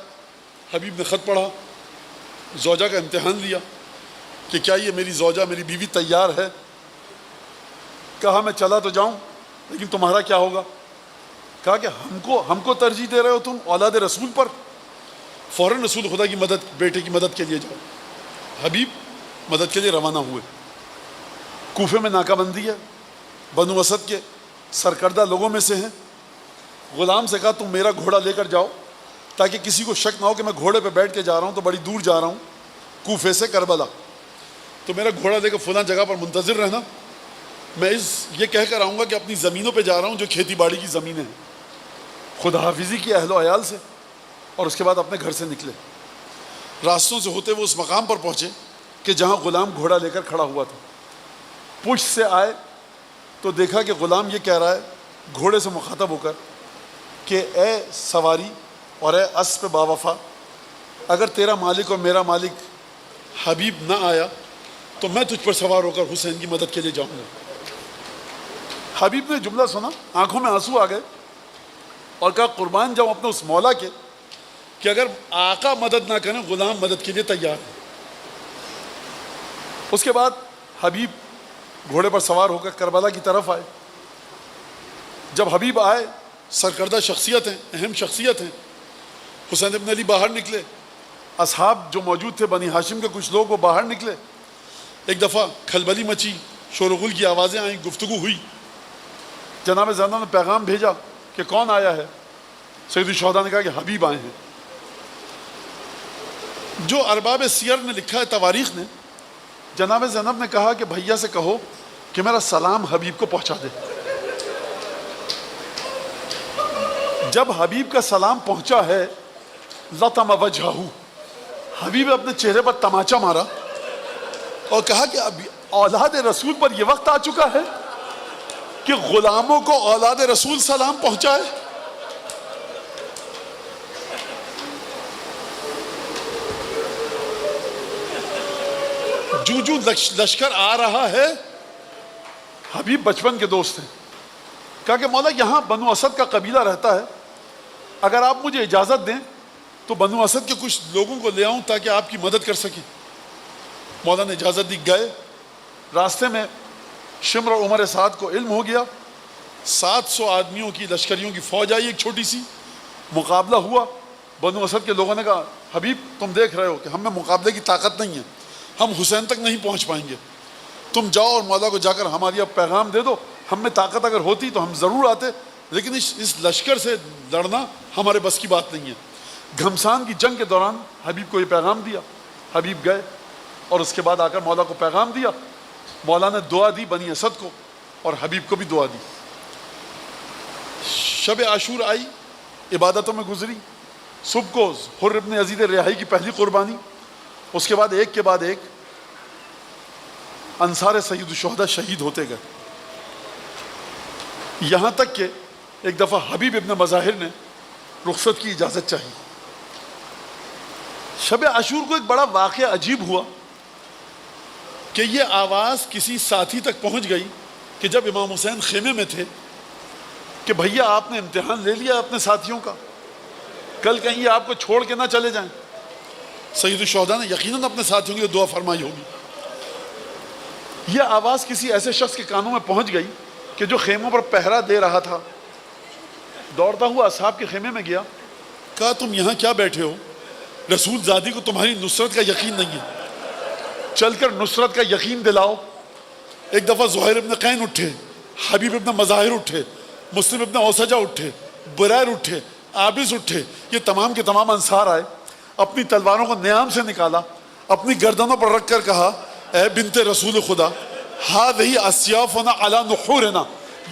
حبیب نے خط پڑھا، زوجہ کا امتحان لیا کہ کیا یہ میری زوجہ، میری بیوی تیار ہے؟ کہا میں چلا تو جاؤں لیکن تمہارا کیا ہوگا؟ کہا کہ ہم کو ترجیح دے رہے ہو تم اولاد رسول پر؟ فوراً رسول خدا کی مدد، بیٹے کی مدد کے لیے جاؤ۔ حبیب مدد کے لیے روانہ ہوئے۔ کوفے میں ناکہ بندی ہے، بنو اسد کے سرکردہ لوگوں میں سے ہیں۔ غلام سے کہا تم میرا گھوڑا لے کر جاؤ تاکہ کسی کو شک نہ ہو کہ میں گھوڑے پہ بیٹھ کے جا رہا ہوں تو بڑی دور جا رہا ہوں، کوفے سے کربلا، تو میرا گھوڑا لے کر فلاں جگہ پر منتظر رہنا، میں یہ کہہ کر آؤں گا کہ اپنی زمینوں پہ جا رہا ہوں جو کھیتی باڑی کی زمینیں ہیں۔ خدا حافظی کی اہل و عیال سے، اور اس کے بعد اپنے گھر سے نکلے۔ راستوں سے ہوتے وہ اس مقام پر پہنچے کہ جہاں غلام گھوڑا لے کر کھڑا ہوا تھا۔ پشت سے آئے تو دیکھا کہ غلام یہ کہہ رہا ہے گھوڑے سے مخاطب ہو کر کہ اے سواری اور اے اسب باوفا، اگر تیرا مالک اور میرا مالک حبیب نہ آیا تو میں تجھ پر سوار ہو کر حسین کی مدد کے لیے جاؤں گا۔ حبیب نے جملہ سنا، آنکھوں میں آنسو آ گئے اور کہا قربان جاؤں اپنے اس مولا کے کہ اگر آقا مدد نہ کریں غلام مدد کے لیے تیار ہے۔ اس کے بعد حبیب گھوڑے پر سوار ہو کر کربلا کی طرف آئے۔ جب حبیب آئے، سرکردہ شخصیت ہیں، اہم شخصیت ہیں، حسین ابن علی باہر نکلے، اصحاب جو موجود تھے بنی ہاشم کے کچھ لوگ وہ باہر نکلے۔ ایک دفعہ کھلبلی مچی، شور و غل کی آوازیں آئیں، گفتگو ہوئی۔ جناب زیادہ نے پیغام بھیجا کہ کون آیا ہے؟ سید الشہداء نے کہا کہ حبیب آئے ہیں۔ جو ارباب سیر نے لکھا ہے، تواریخ نے، جناب زینب نے کہا کہ بھیا سے کہو کہ میرا سلام حبیب کو پہنچا دے۔ جب حبیب کا سلام پہنچا ہے، لطم وجہہ، حبیب نے اپنے چہرے پر تماچا مارا اور کہا کہ اب اولاد رسول پر یہ وقت آ چکا ہے کہ غلاموں کو اولاد رسول سلام پہنچائے۔ جو لشکر آ رہا ہے، حبیب بچپن کے دوست ہیں، کہا کہ مولا یہاں بنو اسد کا قبیلہ رہتا ہے، اگر آپ مجھے اجازت دیں تو بنو اسد کے کچھ لوگوں کو لے آؤں تاکہ آپ کی مدد کر سکیں۔ مولا نے اجازت دی، گئے۔ راستے میں شمر اور عمر سعد کو علم ہو گیا، 700 آدمیوں کی لشکریوں کی فوج آئی، ایک چھوٹی سی، مقابلہ ہوا۔ بنو اسد کے لوگوں نے کہا حبیب تم دیکھ رہے ہو کہ ہم میں مقابلے کی طاقت نہیں ہے، ہم حسین تک نہیں پہنچ پائیں گے، تم جاؤ اور مولا کو جا کر ہماری اب پیغام دے دو، ہم میں طاقت اگر ہوتی تو ہم ضرور آتے، لیکن اس لشکر سے لڑنا ہمارے بس کی بات نہیں ہے۔ گھمسان کی جنگ کے دوران حبیب کو یہ پیغام دیا، حبیب گئے اور اس کے بعد آ کر مولا کو پیغام دیا۔ مولا نے دعا دی بنی اسد کو اور حبیب کو بھی دعا دی۔ شب عاشور آئی، عبادتوں میں گزری۔ صبح کو حر ابن یزید رہائی کی پہلی قربانی، اس کے بعد ایک کے بعد ایک انصار سید الشہداء شہید ہوتے گئے، یہاں تک کہ ایک دفعہ حبیب ابن مظاہر نے رخصت کی اجازت چاہی۔ شب عاشور کو ایک بڑا واقعہ عجیب ہوا کہ یہ آواز کسی ساتھی تک پہنچ گئی کہ جب امام حسین خیمے میں تھے کہ بھیا آپ نے امتحان لے لیا اپنے ساتھیوں کا، کل کہیں یہ آپ کو چھوڑ کے نہ چلے جائیں۔ سید الشہداء نے یقیناً اپنے ساتھیوں کے لیے دعا فرمائی ہوگی۔ یہ آواز کسی ایسے شخص کے کانوں میں پہنچ گئی کہ جو خیموں پر پہرا دے رہا تھا، دوڑتا ہوا اصحاب کے خیمے میں گیا، کہا تم یہاں کیا بیٹھے ہو؟ رسول زادی کو تمہاری نصرت کا یقین نہیں ہے، چل کر نصرت کا یقین دلاؤ۔ ایک دفعہ زہیر ابن قین اٹھے، حبیب ابن مظاہر اٹھے، مسلم ابن اوسجہ اٹھے، بریر اٹھے، عابس اٹھے، یہ تمام کے تمام انصار آئے، اپنی تلواروں کو نیام سے نکالا، اپنی گردنوں پر رکھ کر کہا اے بنت رسول خدا، ہذہ اسیافنا علی نحورنا،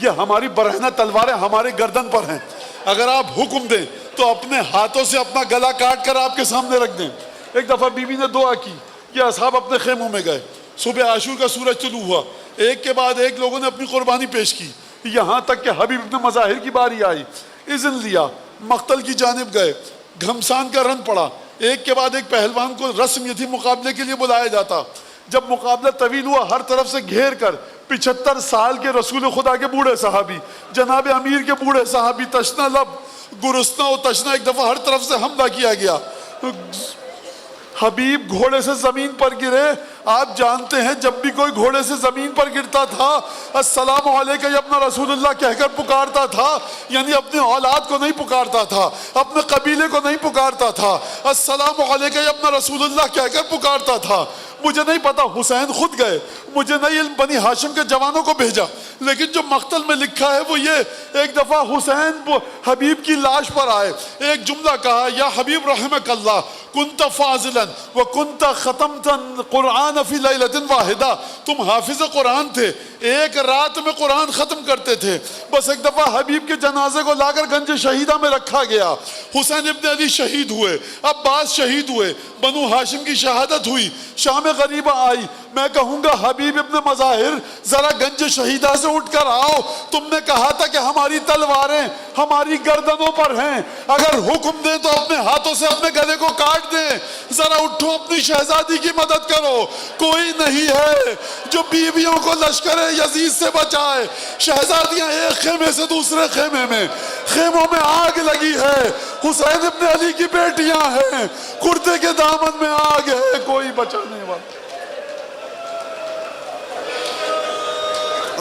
یہ ہماری برہنہ تلواریں ہمارے گردن پر ہیں، اگر آپ حکم دیں تو اپنے ہاتھوں سے اپنا گلا کاٹ کر آپ کے سامنے رکھ دیں۔ ایک دفعہ بیوی نے دعا کی، یہ اصحاب اپنے خیموں میں گئے، صبح عاشور کا سورج طلوع ہوا، ایک کے بعد ایک لوگوں نے اپنی قربانی پیش کی، یہاں تک کہ حبیب ابن مظاہر کی باری آئی، اذن لیا، مقتل کی جانب گئے، گھمسان کا رن پڑا، ایک کے بعد ایک پہلوان کو رسم یہ تھی مقابلے کے لیے بلایا جاتا۔ جب مقابلہ طویل ہوا، ہر طرف سے گھیر کر 75 سال کے رسول خدا کے بوڑھے صحابی، جناب امیر کے بوڑھے صحابی، تشنہ لب، گرسنہ و تشنہ، ایک دفعہ ہر طرف سے حملہ کیا گیا۔ حبیب گھوڑے سے زمین پر گرے. آپ جانتے ہیں جب بھی کوئی گھوڑے سے زمین پر گرتا تھا السلام علیکہ یا ابن رسول اللہ کہہ کر پکارتا تھا. یعنی اپنی اولاد کو نہیں پکارتا تھا, اپنے قبیلے کو نہیں پکارتا تھا, السلام علیکہ یا ابن رسول اللہ کہہ کر پکارتا تھا. مجھے نہیں پتا حسین خود گئے, مجھے نہیں علم بنی ہاشم کے جوانوں کو بھیجا, لیکن جو مقتل میں لکھا ہے وہ یہ, ایک دفعہ حسین حبیب کی لاش پر آئے, ایک جملہ کہا, یا حبیب رحمک اللہ کنت فاضلا وکنت ختمت قرآن فی لیلۃ واحدہ, تم حافظ قرآن تھے, ایک رات میں قرآن ختم کرتے تھے. بس ایک دفعہ حبیب کے جنازے کو لا کر گنج شہیدہ میں رکھا گیا, حسین ابن علی شہید ہوئے, عباس شہید ہوئے, بنو ہاشم کی شہادت ہوئی, شام غریبہ آئی. میں کہوں گا حبیب ابن مظاہر ذرا گنج شہیدہ سے اٹھ کر آؤ, تم نے کہا تھا کہ ہماری تلواریں ہماری گردنوں پر ہیں, اگر حکم دیں تو اپنے ہاتھوں سے اپنے گلے کو کاٹ دیں. ذرا اٹھو, اپنی شہزادی کی مدد کرو. کوئی نہیں ہے جو بیویوں کو لشکر یزید سے بچائے. شہزادیاں ایک خیمے سے دوسرے خیمے میں, خیموں میں آگ لگی ہے. حسین ابن علی کی بیٹیاں ہیں, کرتے کے دامن میں آگ ہے, کوئی بچانے والا.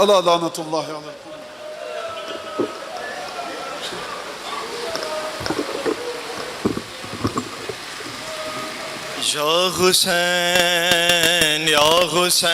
اللہ لعنت اللہ علیہ. یا حسین یا حسین